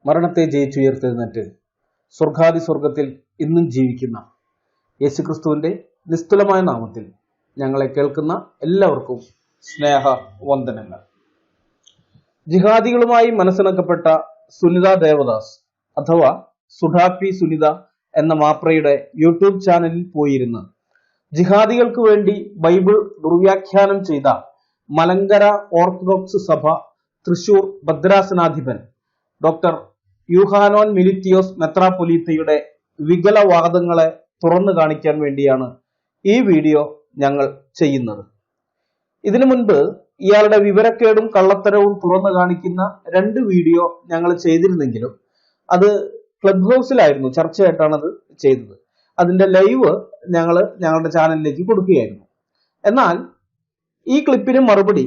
മരണത്തെ ജയിച്ചുയർത്തെഴുന്നേറ്റ് സ്വർഗാദി സ്വർഗത്തിൽ ഇന്നും ജീവിക്കുന്ന യേശുക്രിസ്തുവിന്റെ നിസ്തുലമായ നാമത്തിൽ ഞങ്ങളെ കേൾക്കുന്ന എല്ലാവർക്കും സ്നേഹ വന്ദനങ്ങൾ. ജിഹാദികളുമായി മനസ്സിലാക്കപ്പെട്ട സുനിത ദേവദാസ് അഥവാ സുഡാപ്പി സുനിത എന്ന മാപ്രയുടെ യൂട്യൂബ് ചാനലിൽ പോയിരുന്ന് ജിഹാദികൾക്ക് വേണ്ടി ബൈബിൾ ദുർവ്യാഖ്യാനം ചെയ്ത മലങ്കര ഓർത്തഡോക്സ് സഭ തൃശൂർ ഭദ്രാസനാധിപൻ ഡോക്ടർ യൂഹാനോൻ മിലിത്തിയോസ് മെത്രാപ്പൊലീത്തയുടെ വികലവാദങ്ങളെ തുറന്നു കാണിക്കാൻ വേണ്ടിയാണ് ഈ വീഡിയോ ഞങ്ങൾ ചെയ്യുന്നത്. ഇതിനു മുൻപ് ഇയാളുടെ വിവരക്കേടും കള്ളത്തരവും തുറന്നു കാണിക്കുന്ന 2 വീഡിയോ ഞങ്ങൾ ചെയ്തിരുന്നെങ്കിലും അത് ക്ലബ് ഹൗസിലായിരുന്നു, ചർച്ചയായിട്ടാണ് അത് ചെയ്തത്. അതിന്റെ ലൈവ് ഞങ്ങളുടെ ചാനലിലേക്ക് കൊടുക്കുകയായിരുന്നു. എന്നാൽ ഈ ക്ലിപ്പിന് മറുപടി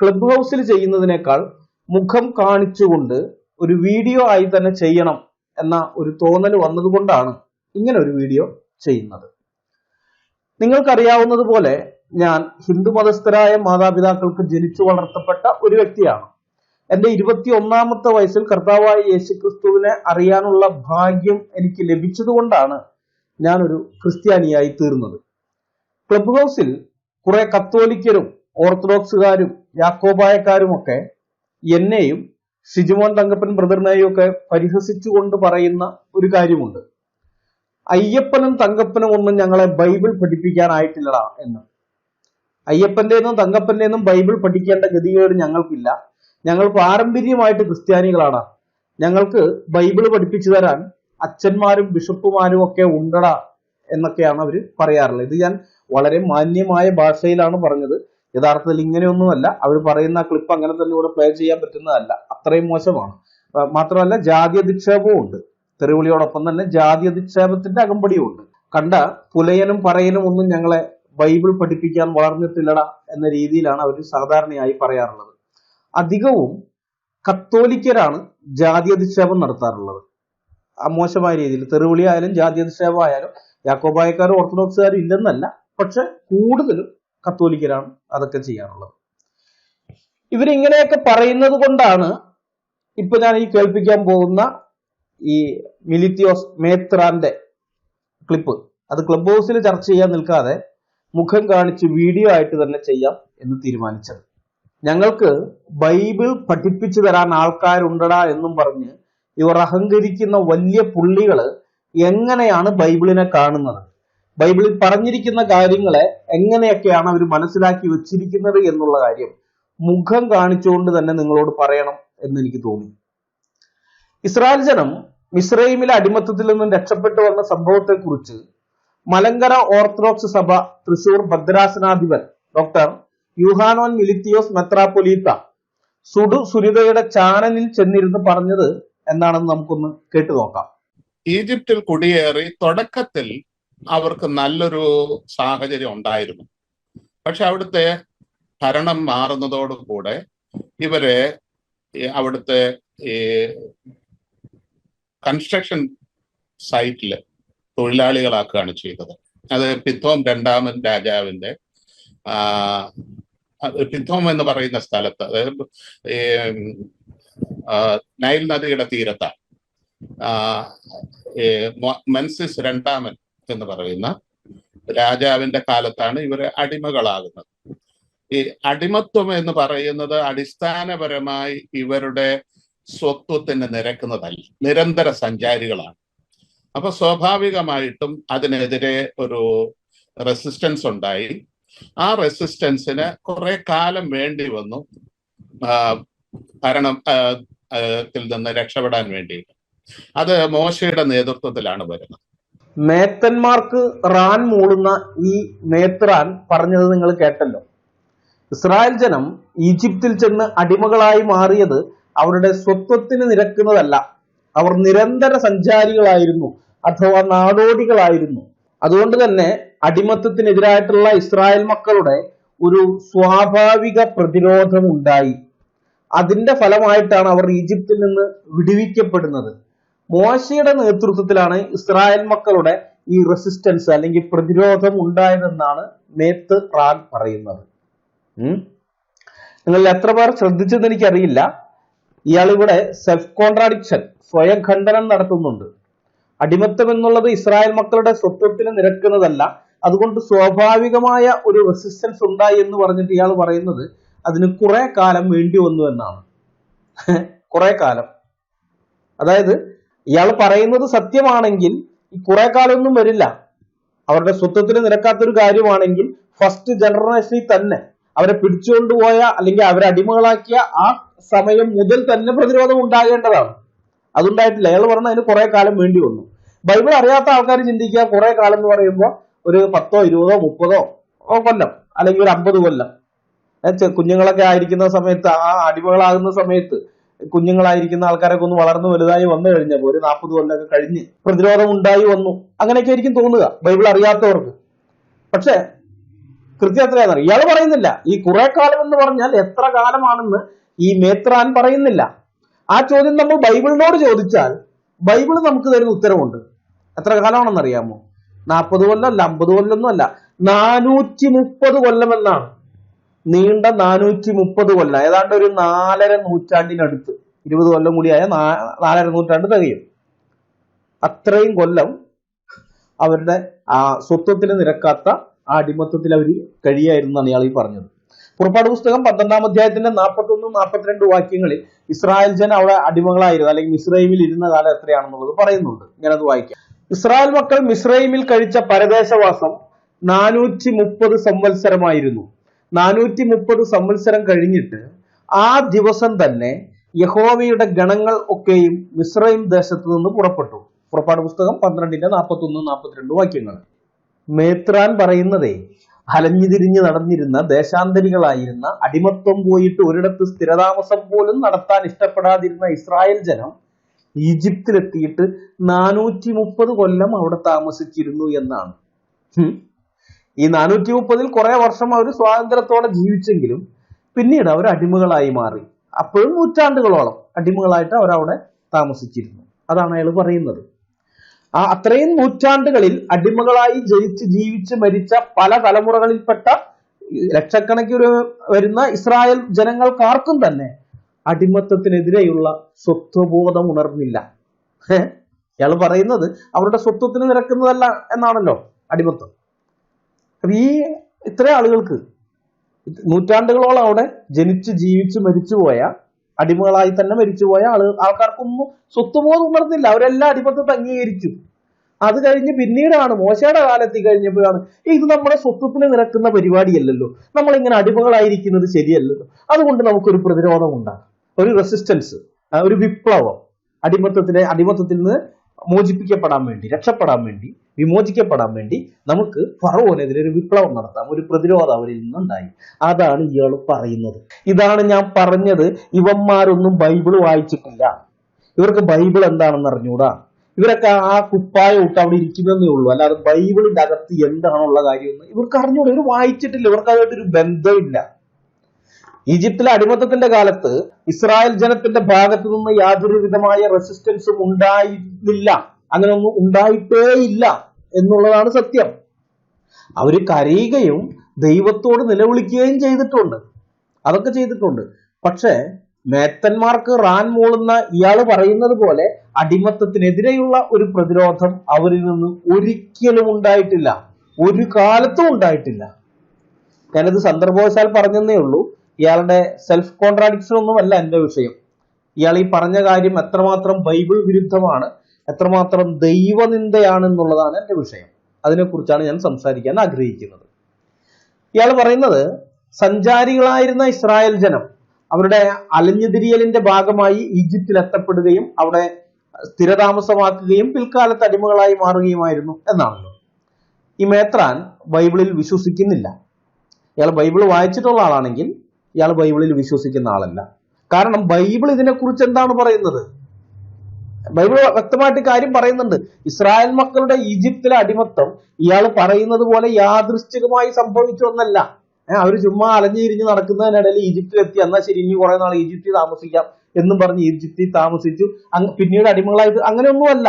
ക്ലബ് ഹൗസിൽ ചെയ്യുന്നതിനേക്കാൾ മുഖം കാണിച്ചുകൊണ്ട് ഒരു വീഡിയോ ആയി തന്നെ ചെയ്യണം എന്ന ഒരു തോന്നൽ വന്നതുകൊണ്ടാണ് ഇങ്ങനെ ഒരു വീഡിയോ ചെയ്യുന്നത്. നിങ്ങൾക്കറിയാവുന്നതുപോലെ ഞാൻ ഹിന്ദു മതസ്ഥരായ മാതാപിതാക്കൾക്ക് ജനിച്ചു വളർത്തപ്പെട്ട ഒരു വ്യക്തിയാണ്. എന്റെ 21ാമത്തെ വയസ്സിൽ കർത്താവായ യേശുക്രിസ്തുവിനെ അറിയാനുള്ള ഭാഗ്യം എനിക്ക് ലഭിച്ചതുകൊണ്ടാണ് ഞാനൊരു ക്രിസ്ത്യാനിയായി തീർന്നത്. ക്ലബ് ഹൗസിൽ കുറെ കത്തോലിക്കരും ഓർത്തഡോക്സുകാരും യാക്കോബായക്കാരും ഒക്കെ എന്നെയും ഷിജുമോൻ തങ്കപ്പൻ ബ്രദറിനെയും ഒക്കെ പരിഹസിച്ചുകൊണ്ട് പറയുന്ന ഒരു കാര്യമുണ്ട്. അയ്യപ്പനും തങ്കപ്പനും ഒന്നും ഞങ്ങളെ ബൈബിൾ പഠിപ്പിക്കാനായിട്ടില്ലടാ എന്ന്. അയ്യപ്പന്റെന്നും തങ്കപ്പന്റെന്നും ബൈബിൾ പഠിക്കേണ്ട ഗതികേട് ഞങ്ങൾക്കില്ല. ഞങ്ങൾ പാരമ്പര്യമായിട്ട് ക്രിസ്ത്യാനികളാണ്. ഞങ്ങൾക്ക് ബൈബിൾ പഠിപ്പിച്ചു തരാൻ അച്ഛന്മാരും ബിഷപ്പുമാരും ഒക്കെ ഉണ്ടടാ എന്നൊക്കെയാണ് അവർ പറയാറുള്ളത്. ഇത് ഞാൻ വളരെ മാന്യമായ ഭാഷയിലാണ് പറഞ്ഞത്. യഥാർത്ഥത്തിൽ ഇങ്ങനെയൊന്നുമല്ല. അവർ പറയുന്ന ക്ലിപ്പ് അങ്ങനെ തന്നെ ഇവിടെ പ്ലേ ചെയ്യാൻ പറ്റുന്നതല്ല, അത്രയും മോശമാണ്. മാത്രമല്ല ജാതി അധിക്ഷേപവും ഉണ്ട്. തെറിവിളിയോടൊപ്പം തന്നെ ജാതി അധിക്ഷേപത്തിന്റെ അകമ്പടിയും ഉണ്ട്. കണ്ട പുലയനും പറയനും ഒന്നും ഞങ്ങളെ ബൈബിൾ പഠിപ്പിക്കാൻ വളർന്നിട്ടില്ലടാ എന്ന രീതിയിലാണ് അവർ സാധാരണയായി പറയാറുള്ളത്. അധികവും കത്തോലിക്കരാണ് ജാതി അധിക്ഷേപം നടത്താറുള്ളത്. മോശമായ രീതിയിൽ തെറിവിളി ആയാലും ജാതി അധിക്ഷേപം ആയാലും യാക്കോബായക്കാരും ഓർത്തഡോക്സുകാരും ഇല്ലെന്നല്ല, പക്ഷെ കൂടുതലും കത്തോലിക്കരാണ് അതൊക്കെ ചെയ്യാറുള്ളത്. ഇവരിങ്ങനെയൊക്കെ പറയുന്നത് കൊണ്ടാണ് ഇപ്പൊ ഞാൻ ഈ കേൾപ്പിക്കാൻ പോകുന്ന ഈ മിലിത്തിയോസ് മേത്രാന്റെ ക്ലിപ്പ് അത് ക്ലബ് ഹൗസിൽ ചർച്ച ചെയ്യാൻ നിൽക്കാതെ മുഖം കാണിച്ച് വീഡിയോ ആയിട്ട് തന്നെ ചെയ്യാം എന്ന് തീരുമാനിച്ചത്. ഞങ്ങൾക്ക് ബൈബിൾ പഠിപ്പിച്ചു തരാൻ ആൾക്കാരുണ്ടടാ എന്നും പറഞ്ഞ് ഇവർ അഹങ്കരിക്കുന്ന വലിയ പുള്ളികള് എങ്ങനെയാണ് ബൈബിളിനെ കാണുന്നത്, ബൈബിളിൽ പറഞ്ഞിരിക്കുന്ന കാര്യങ്ങളെ എങ്ങനെയൊക്കെയാണ് അവർ മനസ്സിലാക്കി വെച്ചിരിക്കുന്നത് എന്നുള്ള കാര്യം മുഖം കാണിച്ചുകൊണ്ട് തന്നെ നിങ്ങളോട് പറയണം എന്ന് എനിക്ക് തോന്നി. ഇസ്രായേൽ ജനം മിസ്രൈമിലെ അടിമത്തത്തിൽ നിന്നും രക്ഷപ്പെട്ടു വന്ന സംഭവത്തെക്കുറിച്ച് മലങ്കര ഓർത്തഡോക്സ് സഭ തൃശൂർ ഭദ്രാസനാധിപൻ ഡോക്ടർ യൂഹാനോൻ മിലിത്തിയോസ് മെത്രാപ്പൊലീത്ത സുനിതയുടെ ചാനലിൽ ചെന്നിരുന്ന് പറഞ്ഞത് എന്താണെന്ന് നമുക്കൊന്ന് കേട്ടു നോക്കാം. ഈജിപ്തിൽ കുടിയേറി തുടക്കത്തിൽ അവർക്ക് നല്ലൊരു സാഹചര്യം ഉണ്ടായിരുന്നു. പക്ഷെ അവിടുത്തെ ഭരണം മാറുന്നതോടുകൂടെ ഇവരെ അവിടുത്തെ കൺസ്ട്രക്ഷൻ സൈറ്റില് തൊഴിലാളികളാക്കുകയാണ് ചെയ്തത്. അത് പിത്തോം 2ാമൻ രാജാവിന്റെ പിത്തോം എന്ന് പറയുന്ന സ്ഥലത്ത്, അതായത് നൈൽ നദിയുടെ തീരത്താണ്, മെൻസിസ് 2ാമൻ എന്ന് പറയുന്ന രാജാവിന്റെ കാലത്താണ് ഇവരെ അടിമകളാകുന്നത്. ഈ അടിമത്വം എന്ന് പറയുന്നത് അടിസ്ഥാനപരമായി ഇവരുടെ സ്വത്വത്തിന് നിരക്കുന്നതല്ല, നിരന്തര സഞ്ചാരികളാണ്. അപ്പൊ സ്വാഭാവികമായിട്ടും അതിനെതിരെ ഒരു റെസിസ്റ്റൻസ് ഉണ്ടായി. ആ റെസിസ്റ്റൻസിന് കുറെ കാലം വേണ്ടി വന്നു ഭരണത്തിൽ നിന്ന് രക്ഷപ്പെടാൻ വേണ്ടിയിട്ട്. അത് മോശയുടെ നേതൃത്വത്തിലാണ് വരുന്നത്. മേത്തന്മാർക്ക് റാൻ മൂളുന്ന ഈ മേത്രാൻ പറഞ്ഞത് നിങ്ങൾ കേട്ടല്ലോ. ഇസ്രായേൽ ജനം ഈജിപ്തിൽ ചെന്ന് അടിമകളായി മാറിയത് അവരുടെ സ്വത്വത്തിന് നിരക്കുന്നതല്ല, അവർ നിരന്തര സഞ്ചാരികളായിരുന്നു അഥവാ നാടോടികളായിരുന്നു. അതുകൊണ്ട് തന്നെ അടിമത്തത്തിനെതിരായിട്ടുള്ള ഇസ്രായേൽ മക്കളുടെ ഒരു സ്വാഭാവിക പ്രതിരോധം ഉണ്ടായി. അതിന്റെ ഫലമായിട്ടാണ് അവർ ഈജിപ്തിൽ നിന്ന് വിടുവിക്കപ്പെടുന്നത്. മോശയുടെ നേതൃത്വത്തിലാണ് ഇസ്രായേൽ മക്കളുടെ ഈ റെസിസ്റ്റൻസ് അല്ലെങ്കിൽ പ്രതിരോധം ഉണ്ടായതെന്നാണ് മേത്ത് റാൻ പറയുന്നത്. നിങ്ങൾ എത്ര പേർ ശ്രദ്ധിച്ചെന്ന് എനിക്കറിയില്ല. ഇയാൾ ഇവിടെ സെൽഫ് കോൺട്രാഡിക്ഷൻ, സ്വയം ഖണ്ഡനം നടത്തുന്നുണ്ട്. അടിമത്തം എന്നുള്ളത് ഇസ്രായേൽ മക്കളുടെ സ്വത്വത്തിന് നിരക്കുന്നതല്ല, അതുകൊണ്ട് സ്വാഭാവികമായ ഒരു റെസിസ്റ്റൻസ് ഉണ്ടായി എന്ന് പറഞ്ഞിട്ട് ഇയാൾ പറയുന്നത് അതിന് കുറെ കാലം വേണ്ടി വന്നു എന്നാണ്. കുറെ കാലം, അതായത് ഇയാൾ പറയുന്നത് സത്യമാണെങ്കിൽ ഈ കുറെ കാലമൊന്നും വരില്ല. അവരുടെ സ്വത്വത്തിന് നിരക്കാത്തൊരു കാര്യമാണെങ്കിൽ ഫസ്റ്റ് ജനറേഷനിൽ തന്നെ അവരെ പിടിച്ചുകൊണ്ടുപോയ അല്ലെങ്കിൽ അവരെ അടിമകളാക്കിയ ആ സമയം മുതൽ തന്നെ പ്രതിരോധം ഉണ്ടാകേണ്ടതാണ്. അതുണ്ടായിട്ടില്ല. അയാൾ പറഞ്ഞ അതിന് കുറെ കാലം വേണ്ടി വന്നു. ബൈബിൾ അറിയാത്ത ആൾക്കാർ ചിന്തിക്കുക കുറെ കാലം എന്ന് പറയുമ്പോൾ ഒരു 10, 20, 30 കൊല്ലം അല്ലെങ്കിൽ ഒരു 50 കൊല്ലം. കുഞ്ഞുങ്ങളൊക്കെ ആയിരിക്കുന്ന സമയത്ത്, ആ അടിമകളാകുന്ന സമയത്ത് കുഞ്ഞുങ്ങളായിരിക്കുന്ന ആൾക്കാരൊക്കെ ഒന്ന് വളർന്നു വലുതായി വന്നു കഴിഞ്ഞപ്പോൾ ഒരു 40 കൊല്ലമൊക്കെ കഴിഞ്ഞ് പ്രതിരോധം ഉണ്ടായി വന്നു, അങ്ങനെയൊക്കെ ആയിരിക്കും തോന്നുക ബൈബിൾ അറിയാത്തവർക്ക്. പക്ഷെ കൃത്യം എത്രയാണെന്ന് ഇയാൾ പറയുന്നില്ല. ഈ കുറെ കാലം എന്ന് പറഞ്ഞാൽ എത്ര കാലമാണെന്ന് ഈ മേത്രാൻ പറയുന്നില്ല. ആ ചോദ്യം നമ്മൾ ബൈബിളിനോട് ചോദിച്ചാൽ ബൈബിൾ നമുക്ക് തരുന്ന ഉത്തരവുണ്ട്. എത്ര കാലമാണെന്ന് അറിയാമോ? 40 കൊല്ലം അല്ല, 50 കൊല്ലമൊന്നും അല്ല, 430 കൊല്ലം എന്നാണ്. നീണ്ട 430 കൊല്ലം, ഏതാണ്ട് ഒരു 4.5 നൂറ്റാണ്ടിനടുത്ത്. 20 കൊല്ലം കൂടിയായ 4.5 നൂറ്റാണ്ട് തികയും. അത്രയും കൊല്ലം അവരുടെ ആ സ്വത്വത്തിന് നിരക്കാത്ത ആ അടിമത്തത്തിൽ അവർ കഴിയായിരുന്നാണ് ഇയാൾ ഈ പറഞ്ഞത്. പുറപ്പാട് പുസ്തകം 12-ാം അധ്യായത്തിന്റെ 41, 42 വാക്യങ്ങളിൽ ഇസ്രായേൽ ജനം അവിടെ അടിമകളായിരുന്നു, അല്ലെങ്കിൽ മിസ്രൈമിൽ ഇരുന്ന കാലം എത്രയാണെന്നുള്ളത് പറയുന്നുണ്ട്. ഞാനത് വായിക്കാം. ഇസ്രായേൽ മക്കൾ മിസ്രൈമിൽ കഴിച്ച പരദേശവാസം 430 സംവത്സരമായിരുന്നു. 430 സംവത്സരം കഴിഞ്ഞിട്ട് ആ ദിവസം തന്നെ യഹോവയുടെ ഗണങ്ങൾ ഒക്കെയും മിസ്രൈം ദേശത്ത് നിന്ന് പുറപ്പെട്ടു. പുറപ്പാട് പുസ്തകം 12-ന്റെ 41, 42 വാക്യങ്ങൾ. മേത്രാൻ പറയുന്നതേ അലഞ്ഞു തിരിഞ്ഞ് നടന്നിരുന്ന ദേശാന്തരികളായിരുന്ന, അടിമത്വം പോയിട്ട് ഒരിടത്ത് സ്ഥിരതാമസം പോലും നടത്താൻ ഇഷ്ടപ്പെടാതിരുന്ന ഇസ്രായേൽ ജനം ഈജിപ്തിലെത്തിയിട്ട് 430 കൊല്ലം അവിടെ താമസിച്ചിരുന്നു എന്നാണ്. ഈ 430-ൽ കുറെ വർഷം അവർ സ്വാതന്ത്ര്യത്തോടെ ജീവിച്ചെങ്കിലും പിന്നീട് അവർ അടിമകളായി മാറി. അപ്പോഴും നൂറ്റാണ്ടുകളോളം അടിമകളായിട്ട് അവരവിടെ താമസിച്ചിരുന്നു. അതാണ് അയാൾ പറയുന്നത്. ആ അത്രയും നൂറ്റാണ്ടുകളിൽ അടിമകളായി ജനിച്ച് ജീവിച്ച് മരിച്ച പല തലമുറകളിൽപ്പെട്ട ലക്ഷക്കണക്കിന് വരുന്ന ഇസ്രായേൽ ജനങ്ങൾക്കാർക്കും തന്നെ അടിമത്തത്തിനെതിരെയുള്ള സ്വത്വബോധം ഉണർന്നില്ല. ഇയാൾ പറയുന്നത് അവരുടെ സ്വത്വത്തിന് നിരക്കുന്നതല്ല എന്നാണല്ലോ അടിമത്തം. അപ്പൊ ഈ ഇത്ര ആളുകൾക്ക് നൂറ്റാണ്ടുകളോളം അവിടെ ജനിച്ച് ജീവിച്ച് മരിച്ചുപോയ, അടിമകളായി തന്നെ മരിച്ചുപോയ ആൾക്കാർക്കൊന്നും സ്വത്വബോധം ഉണർന്നില്ല. അവരെല്ലാം അടിമത്തത്തെ അംഗീകരിച്ചു. അത് കഴിഞ്ഞ് പിന്നീടാണ് മോശയുടെ കാലത്ത് കഴിഞ്ഞപ്പോഴാണ് ഇത് നമ്മുടെ സ്വത്വത്തിന് നിരക്കുന്ന പരിപാടിയല്ലല്ലോ, നമ്മളിങ്ങനെ അടിമകളായിരിക്കുന്നത് ശരിയല്ലല്ലോ, അതുകൊണ്ട് നമുക്കൊരു പ്രതിരോധം ഉണ്ടാകും, ഒരു റെസിസ്റ്റൻസ്, ഒരു വിപ്ലവം, അടിമത്തത്തിൽ നിന്ന് മോചിപ്പിക്കപ്പെടാൻ വേണ്ടി, രക്ഷപ്പെടാൻ വേണ്ടി, വിമോചിക്കപ്പെടാൻ വേണ്ടി നമുക്ക് ഫറവോനെതിരെ ഒരു വിപ്ലവം നടത്താം, ഒരു പ്രതിരോധം അവരിൽ നിന്നുണ്ടായി. അതാണ് ഇയാൾ പറയുന്നത്. ഇതാണ് ഞാൻ പറഞ്ഞത്, ഇവന്മാരൊന്നും ബൈബിൾ വായിച്ചിട്ടില്ല, ഇവർക്ക് ബൈബിൾ എന്താണെന്ന് അറിഞ്ഞൂടാ, ഇവരൊക്കെ ആ കുപ്പായ ഇട്ട് അവിടെ ഇരിക്കുന്നതേ ഉള്ളൂ, അല്ലാതെ ബൈബിളിന്റെ അകത്ത് എന്താണുള്ള കാര്യമൊന്നും ഇവർക്ക് അറിഞ്ഞൂടാ, ഇവർ വായിച്ചിട്ടില്ല, ഇവർക്ക് അതുമായിട്ടൊരു ബന്ധമില്ല. ഈജിപ്തിലെ അടിമത്തത്തിന്റെ കാലത്ത് ഇസ്രായേൽ ജനത്തിന്റെ ഭാഗത്തു നിന്ന് യാതൊരു വിധമായ റെസിസ്റ്റൻസും ഉണ്ടായിരുന്നില്ല, അങ്ങനെയൊന്നും ഉണ്ടായിട്ടേ ഇല്ല എന്നുള്ളതാണ് സത്യം. അവര് കരയുകയും ദൈവത്തോട് നിലവിളിക്കുകയും ചെയ്തിട്ടുണ്ട്, അതൊക്കെ ചെയ്തിട്ടുണ്ട്. പക്ഷെ മേത്തന്മാർക്ക് റാൻ മൂളുന്ന ഇയാള് പറയുന്നത് പോലെ അടിമത്തത്തിനെതിരെയുള്ള ഒരു പ്രതിരോധം അവരിൽ നിന്ന് ഒരിക്കലും ഉണ്ടായിട്ടില്ല, ഒരു കാലത്തും ഉണ്ടായിട്ടില്ല. ഞാനത് സന്ദർഭവശാൽ പറഞ്ഞതേ ഉള്ളൂ. ഇയാളുടെ സെൽഫ് കോൺട്രാഡിക്ഷൻ ഒന്നുമല്ല എന്റെ വിഷയം. ഇയാൾ ഈ പറഞ്ഞ കാര്യം എത്രമാത്രം ബൈബിൾ വിരുദ്ധമാണ്, എത്രമാത്രം ദൈവനിന്ദയാണ് എന്നുള്ളതാണ് എന്റെ വിഷയം. അതിനെക്കുറിച്ചാണ് ഞാൻ സംസാരിക്കാൻ ആഗ്രഹിക്കുന്നത്. ഇയാൾ പറയുന്നത് സഞ്ചാരികളായിരുന്ന ഇസ്രായേൽ ജനം അവരുടെ അലഞ്ഞുതിരിയലിന്റെ ഭാഗമായി ഈജിപ്തിൽ എത്തപ്പെടുകയും അവിടെ സ്ഥിരതാമസമാക്കുകയും പിൽക്കാലത്ത് അടിമകളായി മാറുകയുമായിരുന്നു എന്നാണല്ലോ. ഈ മേത്രാൻ ബൈബിളിൽ വിശ്വസിക്കുന്നില്ല. ഇയാൾ ബൈബിൾ വായിച്ചിട്ടുള്ള ആളാണെങ്കിൽ ഇയാൾ ബൈബിളിൽ വിശ്വസിക്കുന്ന ആളല്ല. കാരണം ബൈബിൾ ഇതിനെക്കുറിച്ച് എന്താണ് പറയുന്നത്? ബൈബിൾ വ്യക്തമായിട്ട് കാര്യം പറയുന്നുണ്ട്. ഇസ്രായേൽ മക്കളുടെ ഈജിപ്തിലെ അടിമത്തം ഇയാൾ പറയുന്നത് പോലെ യാദൃശ്ചികമായി സംഭവിച്ച ഒന്നല്ല. അവര് ചുമ്മാ അലഞ്ഞിരിഞ്ഞ് നടക്കുന്നതിനിടയിൽ ഈജിപ്തിലെത്തി, എന്നാൽ ശരി ഇനി കുറെ നാൾ ഈജിപ്തിൽ താമസിക്കാം എന്നും പറഞ്ഞ് ഈജിപ്തിൽ താമസിച്ചു, പിന്നീട് അടിമകളായിട്ട്, അങ്ങനെയൊന്നുമല്ല.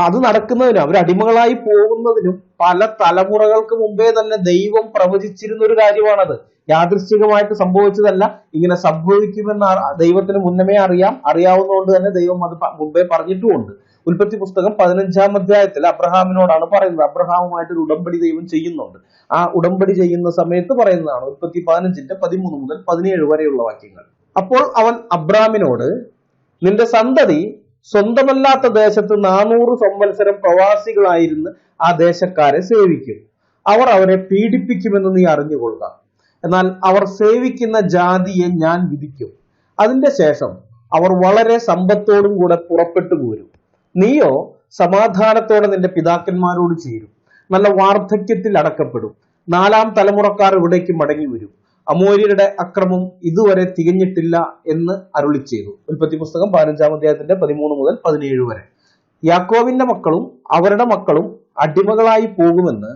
അത് നടക്കുന്നതിനും അവർ അടിമകളായി പോകുന്നതിനും പല തലമുറകൾക്ക് മുമ്പേ തന്നെ ദൈവം പ്രവചിച്ചിരുന്ന ഒരു കാര്യമാണത്. യാദൃശ്ചികമായിട്ട് സംഭവിച്ചതല്ല, ഇങ്ങനെ സംഭവിക്കുമെന്ന് ദൈവത്തിന് മുന്നമേ അറിയാവുന്നതുകൊണ്ട് തന്നെ ദൈവം അത് മുമ്പേ പറഞ്ഞിട്ടുമുണ്ട്. ഉൽപ്പത്തി പുസ്തകം 15-ാം അധ്യായത്തിൽ അബ്രഹാമിനോടാണ് പറയുന്നത്. അബ്രഹാമുമായിട്ട് ഒരു ഉടമ്പടി ദൈവം ചെയ്യുന്നുണ്ട്. ആ ഉടമ്പടി ചെയ്യുന്ന സമയത്ത് പറയുന്നതാണ് ഉൽപ്പത്തി 15-ന്റെ 13 മുതൽ 17 വരെയുള്ള വാക്യങ്ങൾ. അപ്പോൾ അവൻ അബ്രാമിനോട്, നിന്റെ സന്തതി സ്വന്തമല്ലാത്ത ദേശത്ത് 400 സംവത്സരം പ്രവാസികളായിരുന്ന് ആ ദേശക്കാരെ സേവിക്കും. അവർ അവരെ പീഡിപ്പിക്കുമെന്ന് നീ അറിഞ്ഞുകൊള്ളുക. എന്നാൽ അവർ സേവിക്കുന്ന ജാതിയെ ഞാൻ വിധിക്കും. അതിന്റെ ശേഷം അവർ വളരെ സമ്പത്തോടും കൂടെ പുറപ്പെട്ടു പോരും. നീയോ സമാധാനത്തോടെ നിന്റെ പിതാക്കന്മാരോട് ചേരും. നല്ല വാർദ്ധക്യത്തിൽ അടക്കപ്പെടും. 4-ാം തലമുറക്കാർ ഇവിടേക്ക് മടങ്ങി വരും. അമോര്യരുടെ അക്രമം ഇതുവരെ തികഞ്ഞിട്ടില്ല എന്ന് അരുളി ചെയ്തു. ഉൽപ്പത്തി പുസ്തകം 15-ാം അധ്യായത്തിന്റെ 13 മുതൽ 17 വരെ. യാക്കോബിന്റെ മക്കളും അവരുടെ മക്കളും അടിമകളായി പോകുമെന്ന്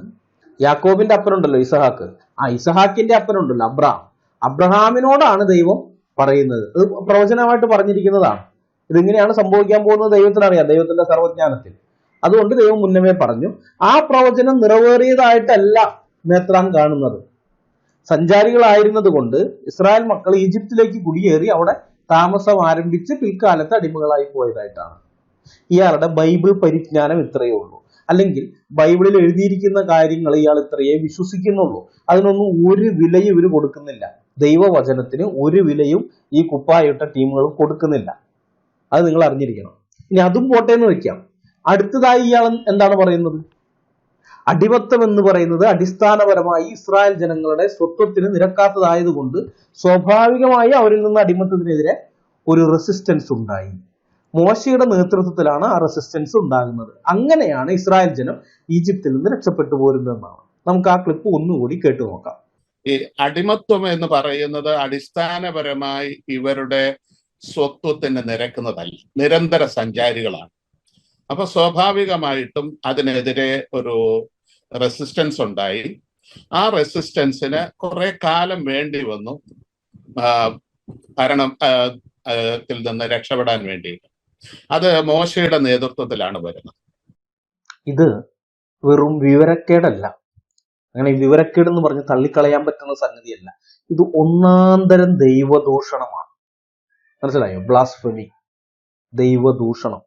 യാക്കോബിന്റെ അപ്പനുണ്ടല്ലോ ഇസഹാക്ക്, ആ ഇസഹാക്കിന്റെ അപ്പനുണ്ടല്ലോ അബ്രഹാമിനോടാണ് ദൈവം പറയുന്നത്. ഇത് പ്രവചനമായിട്ട് പറഞ്ഞിരിക്കുന്നതാണ്. ഇതിങ്ങനെയാണ് സംഭവിക്കാൻ പോകുന്നത് ദൈവത്തിന് അറിയാം, ദൈവത്തിന്റെ സർവജ്ഞാനത്തിൽ. അതുകൊണ്ട് ദൈവം മുന്നമേ പറഞ്ഞു. ആ പ്രവചനം നിറവേറിയതായിട്ടല്ല മേത്രാൻ കാണുന്നത്. സഞ്ചാരികളായിരുന്നത് കൊണ്ട് ഇസ്രായേൽ മക്കൾ ഈജിപ്തിലേക്ക് കുടിയേറി അവിടെ താമസം ആരംഭിച്ച് പിൽക്കാലത്ത് അടിമകളായി പോയതായിട്ടാണ്. ഇയാളുടെ ബൈബിൾ പരിജ്ഞാനം ഇത്രയേ ഉള്ളൂ. അല്ലെങ്കിൽ ബൈബിളിൽ എഴുതിയിരിക്കുന്ന കാര്യങ്ങൾ ഇയാൾ ഇത്രയേ വിശ്വസിക്കുന്നുള്ളൂ. അതിനൊന്നും ഒരു വിലയും ഇവർ കൊടുക്കുന്നില്ല. ദൈവവചനത്തിന് ഒരു വിലയും ഈ കുപ്പായിട്ട ടീമുകളും കൊടുക്കുന്നില്ല. അത് നിങ്ങൾ അറിഞ്ഞിരിക്കണം. ഇനി അതും പോട്ടെ എന്ന് വെക്കാം. അടുത്തതായി ഇയാൾ എന്താണ് പറയുന്നത്? അടിമത്തം എന്ന് പറയുന്നത് അടിസ്ഥാനപരമായി ഇസ്രായേൽ ജനങ്ങളുടെ സ്വത്വത്തിന് നിരക്കാത്തതായതുകൊണ്ട് സ്വാഭാവികമായി അവരിൽ നിന്ന് അടിമത്തത്തിനെതിരെ ഒരു റെസിസ്റ്റൻസ് ഉണ്ടായി. മോശയുടെ നേതൃത്വത്തിലാണ് ആ റെസിസ്റ്റൻസ് ഉണ്ടാകുന്നത്. അങ്ങനെയാണ് ഇസ്രായേൽ ജനം ഈജിപ്തിൽ നിന്ന് രക്ഷപ്പെട്ടു പോരുന്നതെന്നാണ്. നമുക്ക് ആ ക്ലിപ്പ് ഒന്നുകൂടി കേട്ടു നോക്കാം. ഈ അടിമത്വം എന്ന് പറയുന്നത് അടിസ്ഥാനപരമായി ഇവരുടെ സ്വത്വത്തിന് നിരക്കുന്നതല്ല, നിരന്തര സഞ്ചാരികളാണ്. അപ്പൊ സ്വാഭാവികമായിട്ടും അതിനെതിരെ ഒരു റെസിസ്റ്റൻസ് ഉണ്ടായി. ആ റെസിസ്റ്റൻസിന് കുറെ കാലം വേണ്ടി വന്നു ഭരണത്തിൽ നിന്ന് രക്ഷപ്പെടാൻ വേണ്ടി. അത് മോശയുടെ നേതൃത്വത്തിലാണ് വരുന്നത്. ഇത് വെറും വിവരക്കേടല്ല. അങ്ങനെ വിവരക്കേട് എന്ന് പറഞ്ഞ് തള്ളിക്കളയാൻ പറ്റുന്ന സംഗതിയല്ല. ഇത് ഒന്നാന്തരം ദൈവദൂഷണമാണ്. മനസ്സിലായോ? ബ്ലാസ്ഫമി, ദൈവദൂഷണം.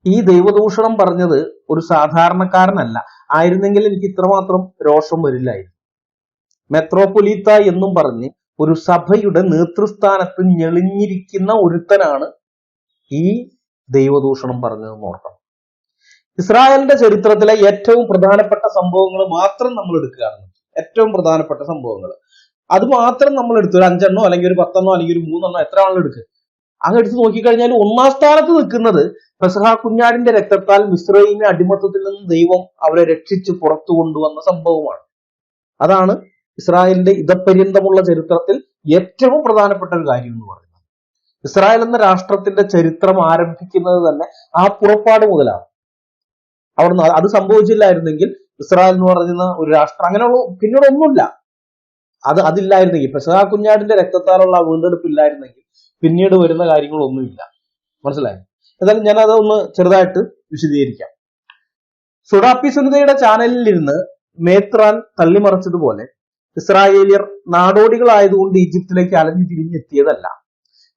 ഈ ദൈവദൂഷണം പറഞ്ഞത് ഒരു സാധാരണക്കാരനല്ല. ആയിരുന്നെങ്കിൽ എനിക്ക് ഇത്രമാത്രം രോഷം വരില്ലായിരുന്നു. മെത്രോപൊലീത്ത എന്നും പറഞ്ഞ് ഒരു സഭയുടെ നേതൃസ്ഥാനത്ത് ഞെളിഞ്ഞിരിക്കുന്ന ഒരുത്തനാണ് ഈ ദൈവദൂഷണം പറഞ്ഞതെന്ന് ഓർക്കണം. ഇസ്രായേലിന്റെ ചരിത്രത്തിലെ ഏറ്റവും പ്രധാനപ്പെട്ട സംഭവങ്ങൾ മാത്രം നമ്മൾ എടുക്കുകയാണെന്ന്, ഏറ്റവും പ്രധാനപ്പെട്ട സംഭവങ്ങൾ അത് മാത്രം നമ്മൾ എടുത്തു, ഒരു 5 അല്ലെങ്കിൽ ഒരു 10 അല്ലെങ്കിൽ ഒരു 3 എത്ര ആണെങ്കിലും എടുക്കുക. അങ്ങ് എടുത്ത് നോക്കിക്കഴിഞ്ഞാൽ 1-ാം സ്ഥാനത്ത് നിൽക്കുന്നത് പെസഹ കുഞ്ഞാടിന്റെ രക്തത്താൽ മിസ്രയീമിനെ അടിമത്തത്തിൽ നിന്ന് ദൈവം അവരെ രക്ഷിച്ച് പുറത്തു കൊണ്ടുവന്ന സംഭവമാണ്. അതാണ് ഇസ്രായേലിന്റെ ഇതപര്യന്തമുള്ള ചരിത്രത്തിൽ ഏറ്റവും പ്രധാനപ്പെട്ട ഒരു കാര്യം എന്ന് പറയുന്നത്. ഇസ്രായേൽ എന്ന രാഷ്ട്രത്തിന്റെ ചരിത്രം ആരംഭിക്കുന്നത് തന്നെ ആ പുറപ്പാട് മുതലാണ്. അവിടുന്ന് അത് സംഭവിച്ചില്ലായിരുന്നെങ്കിൽ ഇസ്രായേൽ എന്ന് പറയുന്ന ഒരു രാഷ്ട്രം അങ്ങനെയുള്ള പിന്നീട് ഒന്നുമില്ല. അതില്ലായിരുന്നെങ്കിൽ, പെസഹ കുഞ്ഞാടിന്റെ രക്തത്താലുള്ള വീണ്ടെടുപ്പ് ഇല്ലായിരുന്നെങ്കിൽ പിന്നീട് വരുന്ന കാര്യങ്ങളൊന്നുമില്ല. മനസ്സിലായോ? എന്നാലും ഞാൻ അതൊന്ന് ചെറുതായിട്ട് വിശദീകരിക്കാം. സുഡാപ്പി സുനിതയുടെ ചാനലിൽ ഇരുന്ന് മേത്രാൻ തള്ളിമറിച്ചതുപോലെ ഇസ്രായേലിയർ നാടോടികളായതുകൊണ്ട് ഈജിപ്തിലേക്ക് അലഞ്ഞു തിരിഞ്ഞെത്തിയതല്ല.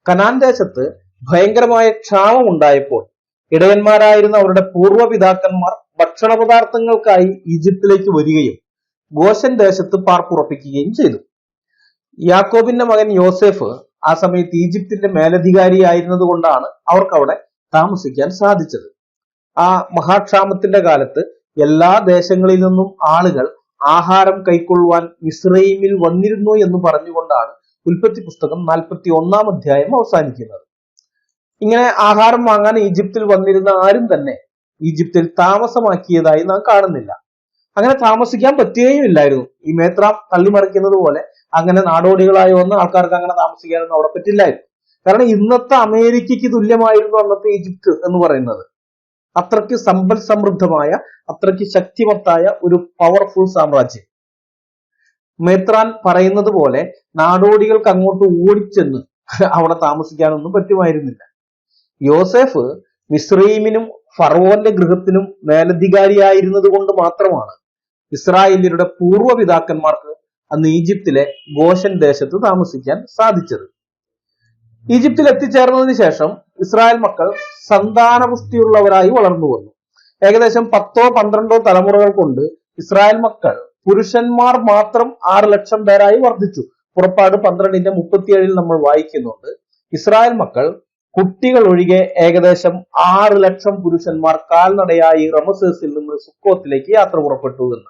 കനാൻ ദേശത്ത് ഭയങ്കരമായ ക്ഷാമം ഉണ്ടായപ്പോൾ ഇടയന്മാരായിരുന്ന അവരുടെ പൂർവ്വപിതാക്കന്മാർ ഭക്ഷണ പദാർത്ഥങ്ങൾക്കായി ഈജിപ്തിലേക്ക് വരികയും ഗോശൻ ദേശത്ത് പാർപ്പുറപ്പിക്കുകയും ചെയ്തു. യാക്കോബിന്റെ മകൻ യോസെഫ് ആ സമയത്ത് ഈജിപ്തിന്റെ മേലധികാരിയായിരുന്നത് കൊണ്ടാണ് അവർക്ക് അവിടെ താമസിക്കാൻ സാധിച്ചത്. ആ മഹാക്ഷാമത്തിന്റെ കാലത്ത് എല്ലാ ദേശങ്ങളിൽ നിന്നും ആളുകൾ ആഹാരം കൈക്കൊള്ളുവാൻ മിസ്രയീമിൽ വന്നിരുന്നു എന്ന് പറഞ്ഞുകൊണ്ടാണ് ഉൽപ്പത്തി പുസ്തകം 41-ാം അധ്യായം അവസാനിക്കുന്നത്. ഇങ്ങനെ ആഹാരം വാങ്ങാൻ ഈജിപ്തിൽ വന്നിരുന്ന ആരും തന്നെ ഈജിപ്തിൽ താമസമാക്കിയതായി നാം കാണുന്നില്ല. അങ്ങനെ താമസിക്കാൻ പറ്റുകയും ഇല്ലായിരുന്നു. ഈ മേത്രാം തള്ളിമറിക്കുന്നത് പോലെ അങ്ങനെ നാടോടികളായി വന്ന ആൾക്കാർക്ക് അങ്ങനെ താമസിക്കാനൊന്നും അവിടെ പറ്റില്ലായിരുന്നു. കാരണം ഇന്നത്തെ അമേരിക്കയ്ക്ക് തുല്യമായിരുന്നു അന്നത്തെ ഈജിപ്ത് എന്ന് പറയുന്നത്. അത്രയ്ക്ക് സമ്പൽ സമൃദ്ധമായ, അത്രയ്ക്ക് ശക്തിമത്തായ ഒരു പവർഫുൾ സാമ്രാജ്യം. മേത്രാൻ പറയുന്നത് പോലെ നാടോടികൾക്ക് അങ്ങോട്ട് ഓടിച്ചെന്ന് അവിടെ താമസിക്കാനൊന്നും പറ്റുമായിരുന്നില്ല. യോസെഫ് മിസ്രയീമിനും ഫറവോന്റെ ഗൃഹത്തിനും മേലധികാരിയായിരുന്നത് കൊണ്ട് മാത്രമാണ് ഇസ്രായേലിയരുടെ പൂർവ്വപിതാക്കന്മാർക്ക് അന്ന് ഈജിപ്തിലെ ഗോഷൻ ദേശത്ത് താമസിക്കാൻ സാധിച്ചത്. ഈജിപ്തിൽ എത്തിച്ചേർന്നതിന് ശേഷം ഇസ്രായേൽ മക്കൾ സന്താനപുഷ്ടിയുള്ളവരായി വളർന്നു വന്നു. ഏകദേശം 10-12 തലമുറകൾ കൊണ്ട് ഇസ്രായേൽ മക്കൾ പുരുഷന്മാർ മാത്രം 6 ലക്ഷം പേരായി വർദ്ധിച്ചു. പുറപ്പാട് 12:37 നമ്മൾ വായിക്കുന്നുണ്ട്, ഇസ്രായേൽ മക്കൾ കുട്ടികൾ ഒഴികെ ഏകദേശം 6 ലക്ഷം പുരുഷന്മാർ കാൽനടയായി റമസേസിൽ നിന്ന് സുക്കോത്തിലേക്ക് യാത്ര പുറപ്പെട്ടു എന്ന്.